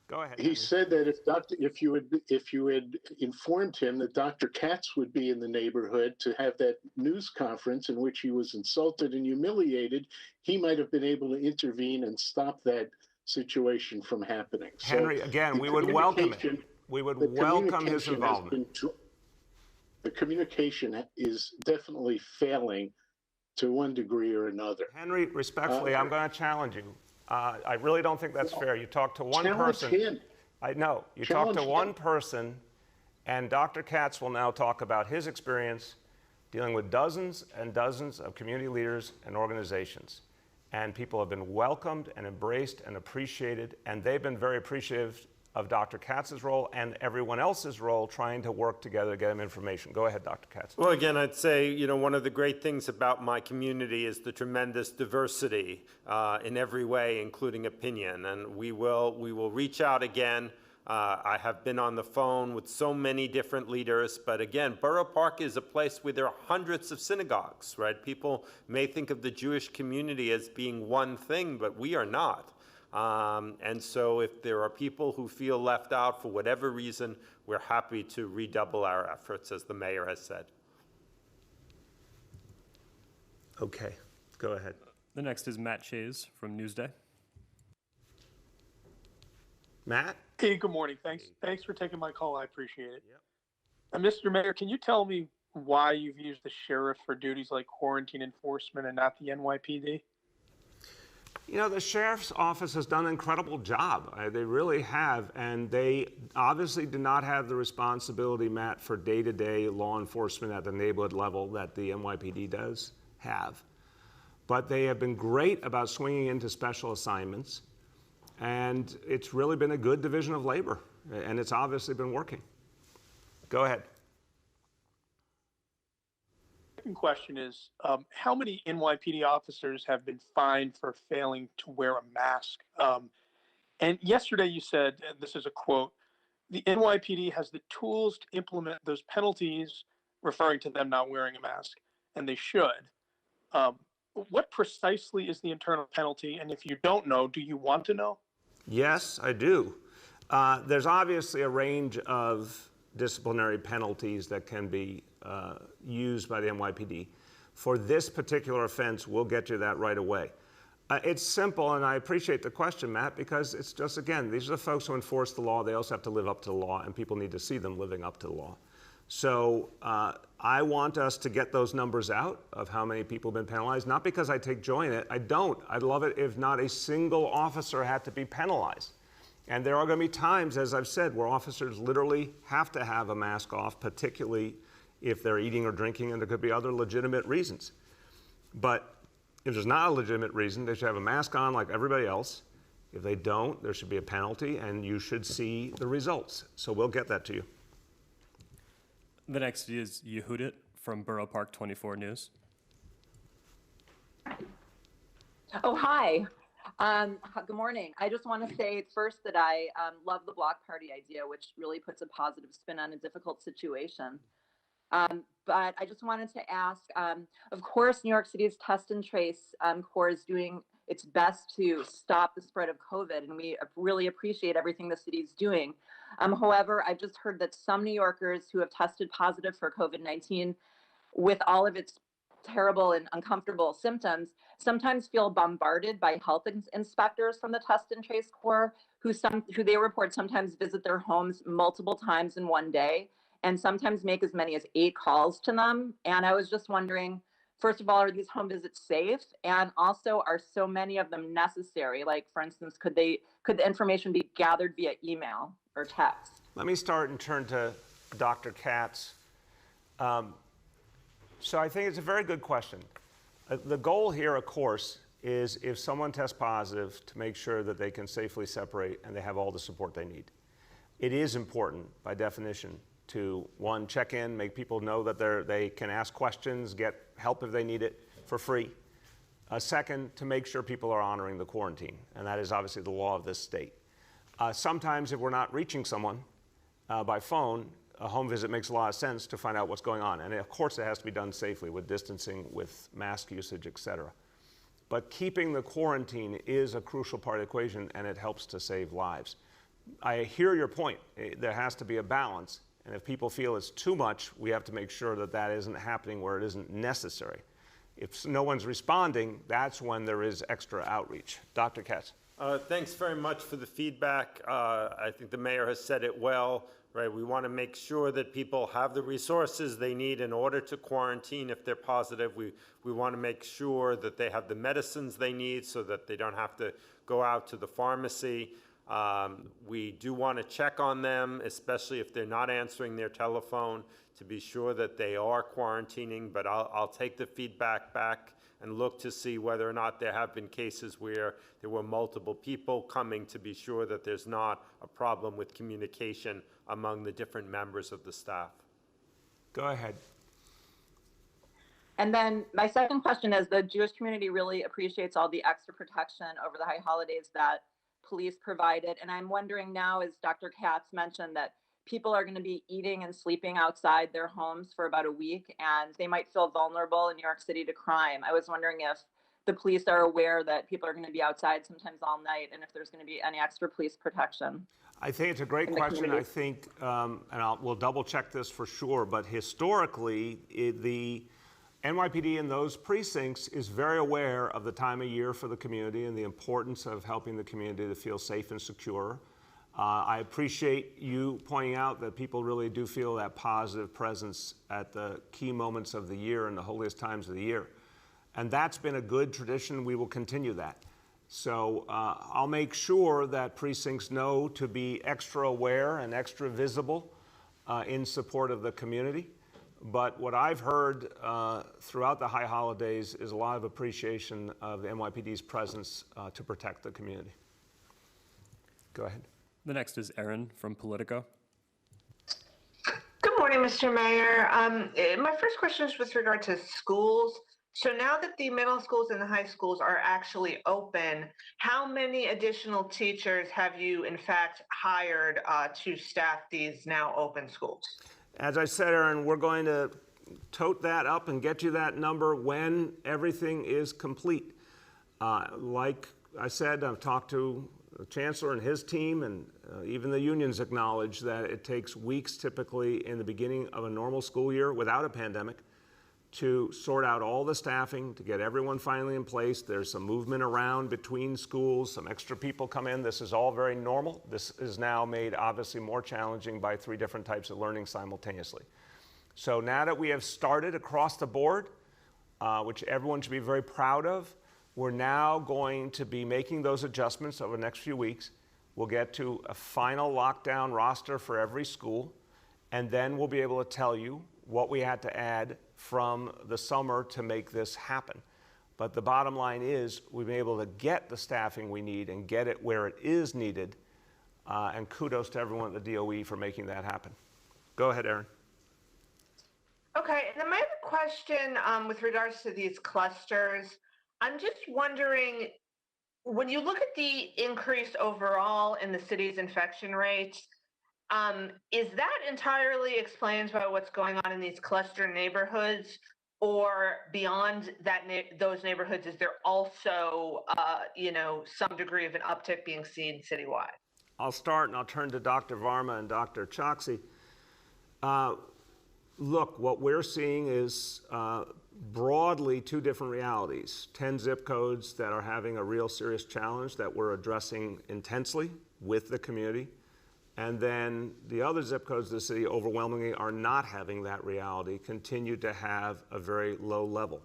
Go ahead. He said that if you had informed him that Dr. Katz would be in the neighborhood to have that news conference in which he was insulted and humiliated, he might have been able to intervene and stop that situation from happening. Henry, again, we would welcome it. We would welcome his involvement. The communication is definitely failing to one degree or another. Henry, respectfully, I'm going to challenge you. I really don't think that's fair. You talk to one person. I know. You talk to one person, and Dr. Katz will now talk about his experience dealing with dozens and dozens of community leaders and organizations. And people have been welcomed and embraced and appreciated, and they've been very appreciative of Dr. Katz's role and everyone else's role trying to work together to get them information. Go ahead, Dr. Katz. Well, again, I'd say, one of the great things about my community is the tremendous diversity in every way, including opinion. And we will reach out again. I have been on the phone with so many different leaders, but again, Borough Park is a place where there are hundreds of synagogues, right? People may think of the Jewish community as being one thing, but we are not. And so if there are people who feel left out for whatever reason, we're happy to redouble our efforts, as the mayor has said. Okay, go ahead. The next is Matt Shays from Newsday. Matt? Hey, good morning. Thanks for taking my call. I appreciate it. Yep. Mr. Mayor, can you tell me why you've used the sheriff for duties like quarantine enforcement and not the NYPD? The sheriff's office has done an incredible job. They really have, and they obviously do not have the responsibility, Matt, for day-to-day law enforcement at the neighborhood level that the NYPD does have. But they have been great about swinging into special assignments, and it's really been a good division of labor, and it's obviously been working. Go ahead. Second question is, how many NYPD officers have been fined for failing to wear a mask? And yesterday you said, and this is a quote, the NYPD has the tools to implement those penalties, referring to them not wearing a mask, and they should. What precisely is the internal penalty? And if you don't know, do you want to know? Yes, I do. There's obviously a range of disciplinary penalties that can be used by the NYPD. For this particular offense, we'll get you that right away. It's simple, and I appreciate the question, Matt, because it's just, again, these are the folks who enforce the law. They also have to live up to the law, and people need to see them living up to the law. So I want us to get those numbers out of how many people have been penalized, not because I take joy in it. I don't. I'd love it if not a single officer had to be penalized. And there are going to be times, as I've said, where officers literally have to have a mask off, particularly if they're eating or drinking, and there could be other legitimate reasons. But if there's not a legitimate reason, they should have a mask on like everybody else. If they don't, there should be a penalty, and you should see the results. So we'll get that to you. The next is Yehudit from Borough Park 24 News. Oh, hi. Good morning. I just want to say first that I love the block party idea, which really puts a positive spin on a difficult situation. but I just wanted to ask, of course, New York City's Test and Trace Corps is doing its best to stop the spread of COVID, and we really appreciate everything the city is doing. However, I've just heard that some New Yorkers who have tested positive for COVID-19 with all of its terrible and uncomfortable symptoms sometimes feel bombarded by health inspectors from the Test and Trace Corps who they report sometimes visit their homes multiple times in one day and sometimes make as many as 8 calls to them. And I was just wondering, first of all, are these home visits safe? And also, are so many of them necessary? Like, for instance, could the information be gathered via email or text? Let me start and turn to Dr. Katz. So I think it's a very good question. The goal here, of course, is if someone tests positive to make sure that they can safely separate and they have all the support they need. It is important, by definition, to, one, check in, make people know that they can ask questions, get help if they need it for free. Second, to make sure people are honoring the quarantine, and that is obviously the law of this state. Sometimes if we're not reaching someone by phone, a home visit makes a lot of sense to find out what's going on. And of course it has to be done safely with distancing, with mask usage, et cetera. But keeping the quarantine is a crucial part of the equation, and it helps to save lives. I hear your point. There has to be a balance. And if people feel it's too much, we have to make sure that that isn't happening where it isn't necessary. If no one's responding, that's when there is extra outreach. Dr. Katz. Thanks very much for the feedback. I think the mayor has said it well, right? We want to make sure that people have the resources they need in order to quarantine if they're positive. We want to make sure that they have the medicines they need so that they don't have to go out to the pharmacy. We do want to check on them, especially if they're not answering their telephone, to be sure that they are quarantining. But I'll take the feedback back and look to see whether or not there have been cases where there were multiple people coming to be sure that there's not a problem with communication among the different members of the staff. Go ahead. And then my second question is, the Jewish community really appreciates all the extra protection over the high holidays that police provided. And I'm wondering now, as Dr. Katz mentioned, that people are going to be eating and sleeping outside their homes for about a week, and they might feel vulnerable in New York City to crime. I was wondering if the police are aware that people are going to be outside sometimes all night, and if there's going to be any extra police protection. I think it's a great question. I think, and we'll double check this for sure, but historically, the NYPD in those precincts is very aware of the time of year for the community and the importance of helping the community to feel safe and secure. I appreciate you pointing out that people really do feel that positive presence at the key moments of the year and the holiest times of the year. And that's been a good tradition. We will continue that. So I'll make sure that precincts know to be extra aware and extra visible in support of the community. But what I've heard throughout the high holidays is a lot of appreciation of the NYPD's presence to protect the community. Go ahead. The next is Erin from Politico. Good morning, Mr. Mayor. My first question is with regard to schools. So now that the middle schools and the high schools are actually open, how many additional teachers have you, in fact, hired to staff these now open schools? As I said, Erin, we're going to tote that up and get you that number when everything is complete. Like I said, I've talked to the chancellor and his team, and even the unions acknowledge that it takes weeks typically in the beginning of a normal school year without a pandemic to sort out all the staffing, to get everyone finally in place. There's some movement around between schools, some extra people come in. This is all very normal. This is now made obviously more challenging by 3 different types of learning simultaneously. So now that we have started across the board, which everyone should be very proud of, we're now going to be making those adjustments over the next few weeks. We'll get to a final lockdown roster for every school, and then we'll be able to tell you what we had to add from the summer to make this happen. But the bottom line is we've been able to get the staffing we need and get it where it is needed, and kudos to everyone at the DOE for making that happen. Go ahead, Erin. Okay, and then my other question with regards to these clusters, I'm just wondering, when you look at the increase overall in the city's infection rates, Is that entirely explained by what's going on in these cluster neighborhoods? Or beyond that, those neighborhoods, is there also, some degree of an uptick being seen citywide? I'll start and I'll turn to Dr. Varma and Dr. Choksi. Look, what we're seeing is broadly two different realities. 10 zip codes that are having a real serious challenge that we're addressing intensely with the community. And then the other zip codes of the city overwhelmingly are not having that reality, continue to have a very low level.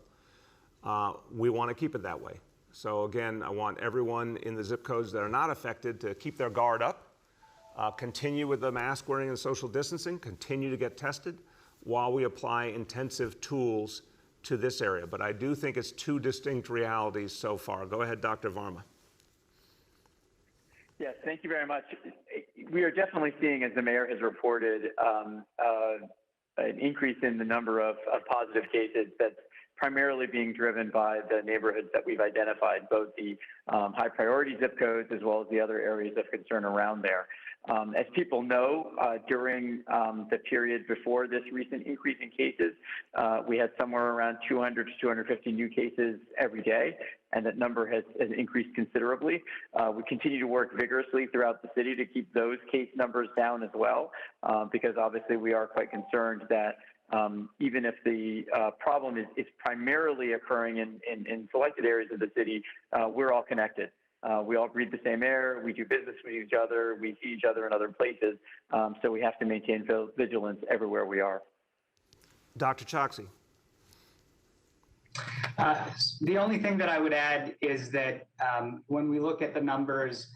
We want to keep it that way. So again, I want everyone in the zip codes that are not affected to keep their guard up, continue with the mask wearing and social distancing, continue to get tested while we apply intensive tools to this area. But I do think it's two distinct realities so far. Go ahead, Dr. Varma. Yes, thank you very much. We are definitely seeing, as the mayor has reported, an increase in the number of positive cases that's primarily being driven by the neighborhoods that we've identified, both the high priority zip codes as well as the other areas of concern around there. As people know, during the period before this recent increase in cases, we had somewhere around 200 to 250 new cases every day, and that number has increased considerably. We continue to work vigorously throughout the city to keep those case numbers down as well, because obviously we are quite concerned that even if the problem is primarily occurring in selected areas of the city, we're all connected. We all breathe the same air, we do business with each other, we see each other in other places, so we have to maintain vigilance everywhere we are. Dr. Choksi. The only thing that I would add is that when we look at the numbers,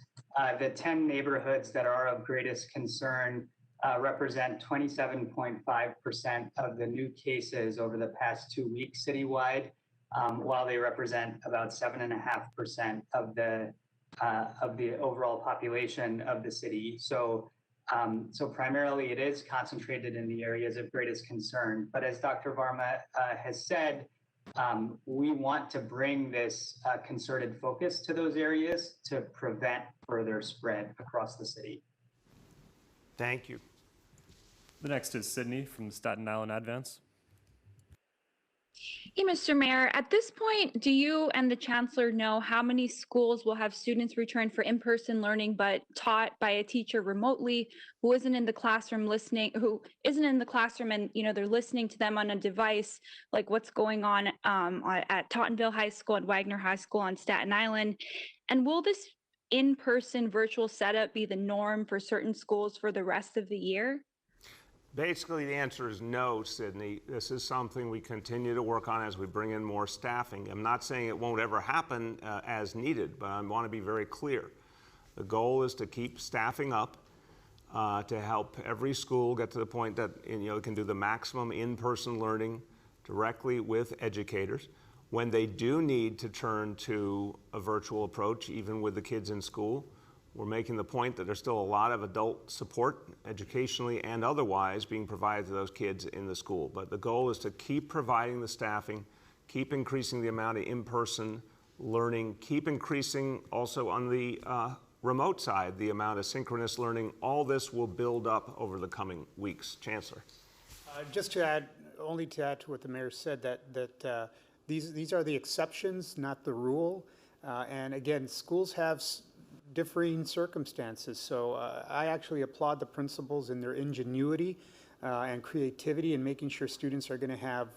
the 10 neighborhoods that are of greatest concern represent 27.5% of the new cases over the past 2 weeks citywide, while they represent about 7.5% of the overall population of the city. So primarily it is concentrated in the areas of greatest concern. But as Dr. Varma has said, we want to bring this concerted focus to those areas to prevent further spread across the city. Thank you. The next is Sydney from Staten Island Advance. Hey, Mr. Mayor, at this point, do you and the Chancellor know how many schools will have students return for in-person learning but taught by a teacher remotely who isn't in the classroom and they're listening to them on a device, like what's going on at Tottenville High School and Wagner High School on Staten Island? And will this in-person virtual setup be the norm for certain schools for the rest of the year? Basically, the answer is no, Sydney. This is something we continue to work on as we bring in more staffing. I'm not saying it won't ever happen as needed, but I want to be very clear. The goal is to keep staffing up to help every school get to the point that it can do the maximum in-person learning directly with educators. When they do need to turn to a virtual approach, even with the kids in school, we're making the point that there's still a lot of adult support, educationally and otherwise, being provided to those kids in the school. But the goal is to keep providing the staffing, keep increasing the amount of in-person learning, keep increasing also on the remote side the amount of synchronous learning. All this will build up over the coming weeks. Chancellor. Just to add to what the mayor said, that these are the exceptions, not the rule. And again, schools have differing circumstances. So I actually applaud the principals in their ingenuity and creativity in making sure students are going to have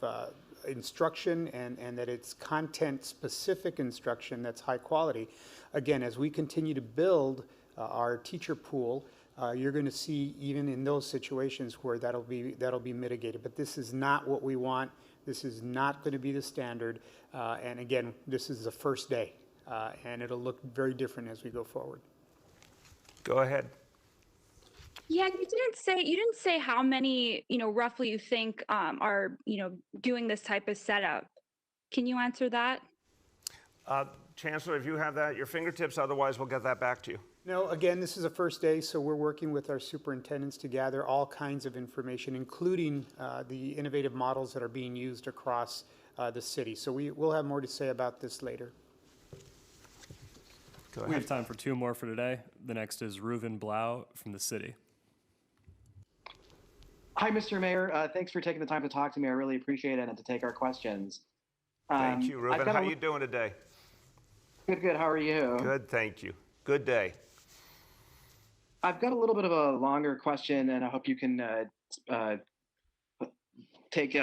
instruction and that it's content-specific instruction that's high quality. Again, as we continue to build our teacher pool, you're going to see even in those situations where that'll be mitigated. But this is not what we want. This is not going to be the standard. And again, this is the first day. And it'll look very different as we go forward. Go ahead. Yeah, you didn't say how many, roughly you think are, doing this type of setup. Can you answer that? Chancellor, if you have that at your fingertips, otherwise we'll get that back to you. No, again, this is a first day, so we're working with our superintendents to gather all kinds of information, including the innovative models that are being used across the city. So we'll have more to say about this later. We have time for two more for today. The next is Reuven Blau from the city. Hi, Mr. Mayor. Thanks for taking the time to talk to me. I really appreciate it and to take our questions. Thank you, Ruben. How are you doing today? Good, good. How are you? Good, thank you. Good day. I've got a little bit of a longer question, and I hope you can take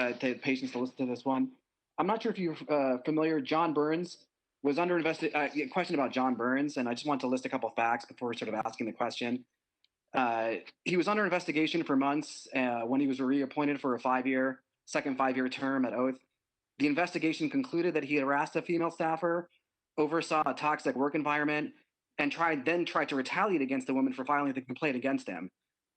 patience to listen to this one. I'm not sure if you're familiar. John Burns was under investigation. Question about John Burns, and I just want to list a couple facts before sort of asking the question. He was under investigation for months when he was reappointed for a second five-year term at Oath. The investigation concluded that he harassed a female staffer, oversaw a toxic work environment, and tried to retaliate against the woman for filing the complaint against him.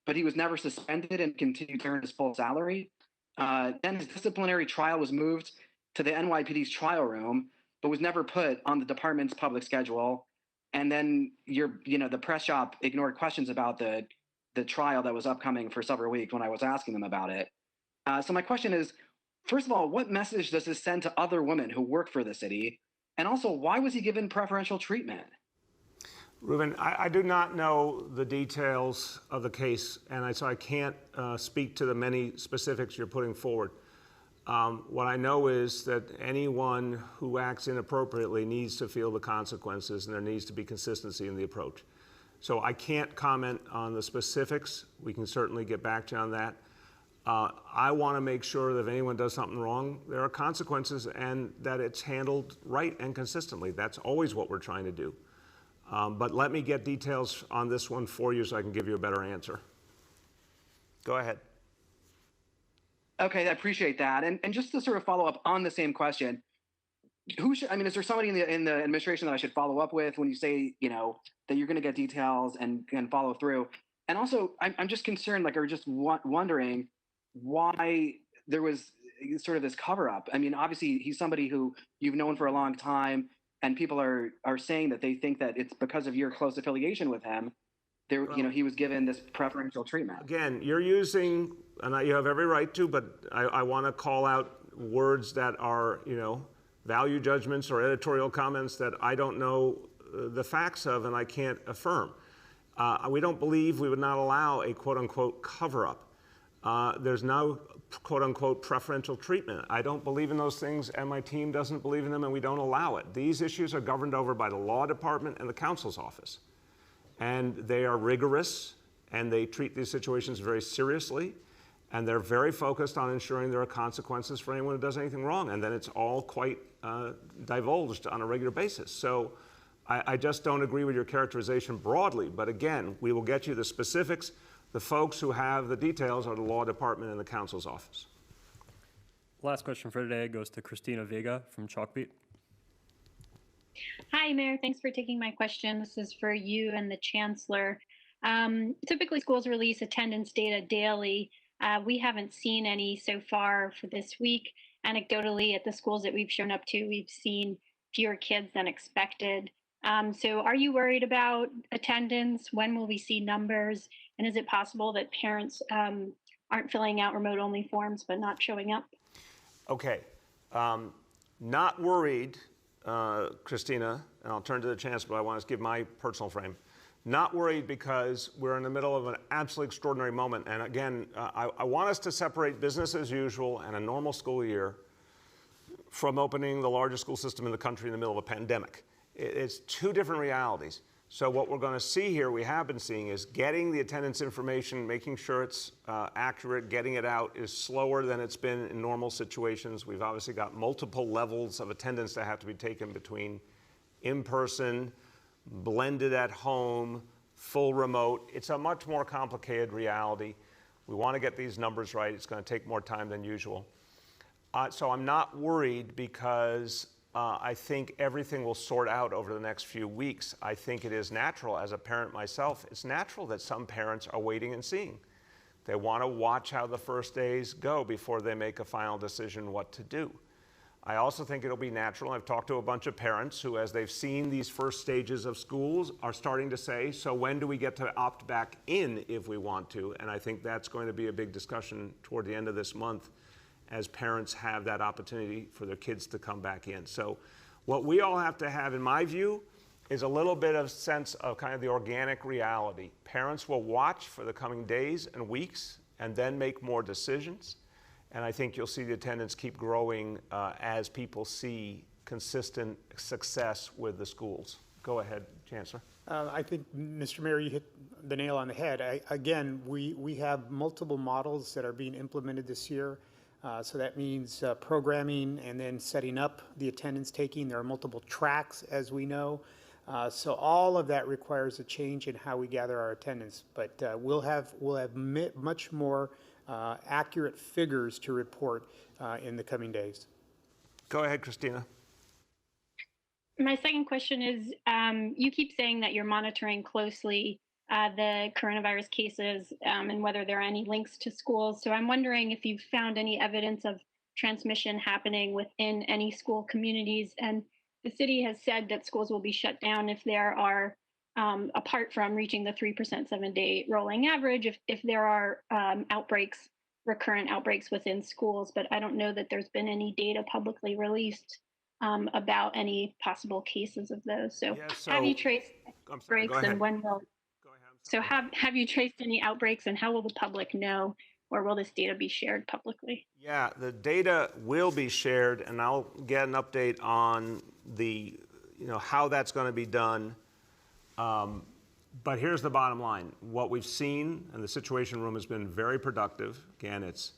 But he was never suspended and continued to earn his full salary. Then his disciplinary trial was moved to the NYPD's trial room, but was never put on the department's public schedule. And then the press shop ignored questions about the trial that was upcoming for several weeks when I was asking them about it. So my question is, first of all, what message does this send to other women who work for the city? And also, why was he given preferential treatment? Ruben, I do not know the details of the case, and so I can't speak to the many specifics you're putting forward. What I know is that anyone who acts inappropriately needs to feel the consequences, and there needs to be consistency in the approach. So I can't comment on the specifics. We can certainly get back to you on that. I want to make sure that if anyone does something wrong, there are consequences and that it's handled right and consistently. That's always what we're trying to do. But let me get details on this one for you so I can give you a better answer. Go ahead. Okay, I appreciate that. And just to sort of follow up on the same question, is there somebody in the administration that I should follow up with when you say, that you're going to get details and follow through? And also, I'm just concerned, or just wondering why there was sort of this cover up. I mean, obviously, he's somebody who you've known for a long time, and people are saying that they think that it's because of your close affiliation with him. He was given this preferential treatment. Again, you're using, and you have every right to, but I want to call out words that are, value judgments or editorial comments that I don't know the facts of and I can't affirm. We don't believe, we would not allow a quote-unquote cover-up. There's no quote-unquote preferential treatment. I don't believe in those things, and my team doesn't believe in them, and we don't allow it. These issues are governed over by the law department and the counsel's office. And they are rigorous, and they treat these situations very seriously, and they're very focused on ensuring there are consequences for anyone who does anything wrong, and then it's all quite divulged on a regular basis. So I just don't agree with your characterization broadly, but again, we will get you the specifics. The folks who have the details are the law department and the counsel's office. Last question for today goes to Christina Vega from Chalkbeat. Hi, Mayor. Thanks for taking my question. This is for you and the Chancellor. Typically, schools release attendance data daily. We haven't seen any so far for this week. Anecdotally, at the schools that we've shown up to, we've seen fewer kids than expected. So are you worried about attendance? When will we see numbers? And is it possible that parents aren't filling out remote-only forms but not showing up? Okay. Not worried, Christina, and I'll turn to the Chancellor, but I want to give my personal frame. Not worried because we're in the middle of an absolutely extraordinary moment. And again, I want us to separate business as usual and a normal school year from opening the largest school system in the country in the middle of a pandemic. It's two different realities. So what we're going to see here, we have been seeing, is getting the attendance information, making sure it's accurate, getting it out is slower than it's been in normal situations. We've obviously got multiple levels of attendance that have to be taken between in-person, blended at home, full remote. It's a much more complicated reality. We want to get these numbers right. It's going to take more time than usual. So I'm not worried because I think everything will sort out over the next few weeks. I think it is natural, as a parent myself, it's natural that some parents are waiting and seeing. They want to watch how the first days go before they make a final decision what to do. I also think it'll be natural. I've talked to a bunch of parents who, as they've seen these first stages of schools, are starting to say, so when do we get to opt back in if we want to? And I think that's going to be a big discussion toward the end of this month as parents have that opportunity for their kids to come back in. So what we all have to have, in my view, is a little bit of sense of kind of the organic reality. Parents will watch for the coming days and weeks and then make more decisions. And I think you'll see the attendance keep growing as people see consistent success with the schools. Go ahead, Chancellor. I think, Mr. Mayor, you hit the nail on the head. Again, we have multiple models that are being implemented this year. So that means programming and then setting up the attendance taking. There are multiple tracks, as we know. So all of that requires a change in how we gather our attendance. But we'll have much more accurate figures to report in the coming days. Go ahead, Christina. My second question is, you keep saying that you're monitoring closely the coronavirus cases and whether there are any links to schools. So I'm wondering if you've found any evidence of transmission happening within any school communities. And the city has said that schools will be shut down if there are, apart from reaching the 3% 7-day rolling average, if there are outbreaks, recurrent outbreaks within schools. But I don't know that there's been any data publicly released about any possible cases of those. So, have you traced outbreaks and when will? So have you traced any outbreaks and how will the public know, or will this data be shared publicly? Yeah, the data will be shared, and I'll get an update on the, how that's going to be done. But here's the bottom line. What we've seen, and the Situation Room has been very productive. Again, it's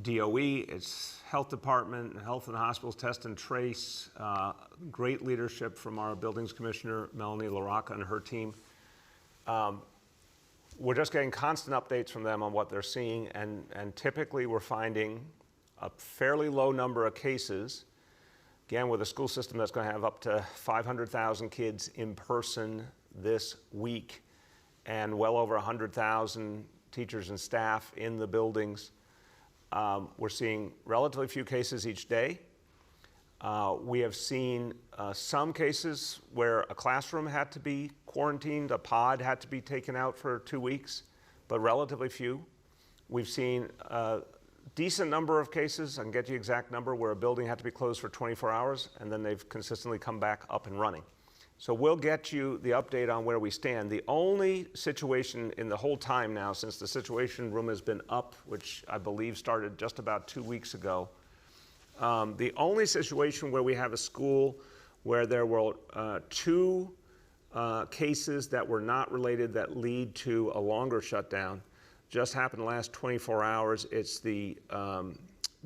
DOE, it's Health Department, Health and Hospitals, Test and Trace, great leadership from our Buildings Commissioner, Melanie LaRocca, and her team. We're just getting constant updates from them on what they're seeing, and typically we're finding a fairly low number of cases, again, with a school system that's going to have up to 500,000 kids in person this week, and well over 100,000 teachers and staff in the buildings. We're seeing relatively few cases each day. We have seen some cases where a classroom had to be quarantined, a pod had to be taken out for 2 weeks, but relatively few. We've seen a decent number of cases, I can get you the exact number, where a building had to be closed for 24 hours, and then they've consistently come back up and running. So we'll get you the update on where we stand. The only situation in the whole time now, since the Situation Room has been up, which I believe started just about 2 weeks ago, the only situation where we have a school where there were 2 cases that were not related that lead to a longer shutdown just happened in the last 24 hours. It's the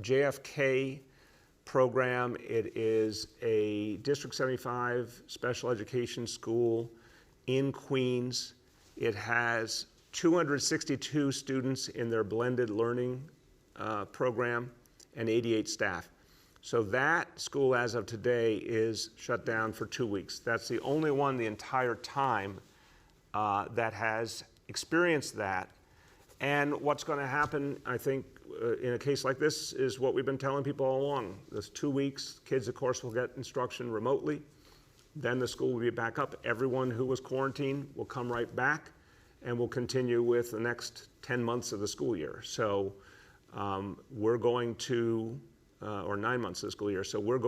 JFK program. It is a District 75 special education school in Queens. It has 262 students in their blended learning program and 88 staff. So that school, as of today, is shut down for 2 weeks. That's the only one the entire time that has experienced that. And what's going to happen, I think, in a case like this is what we've been telling people all along. This 2 weeks, kids, of course, will get instruction remotely. Then the school will be back up. Everyone who was quarantined will come right back, and we'll continue with the next 10 months of the school year. So we're going to, or 9 months of the school year. So we're going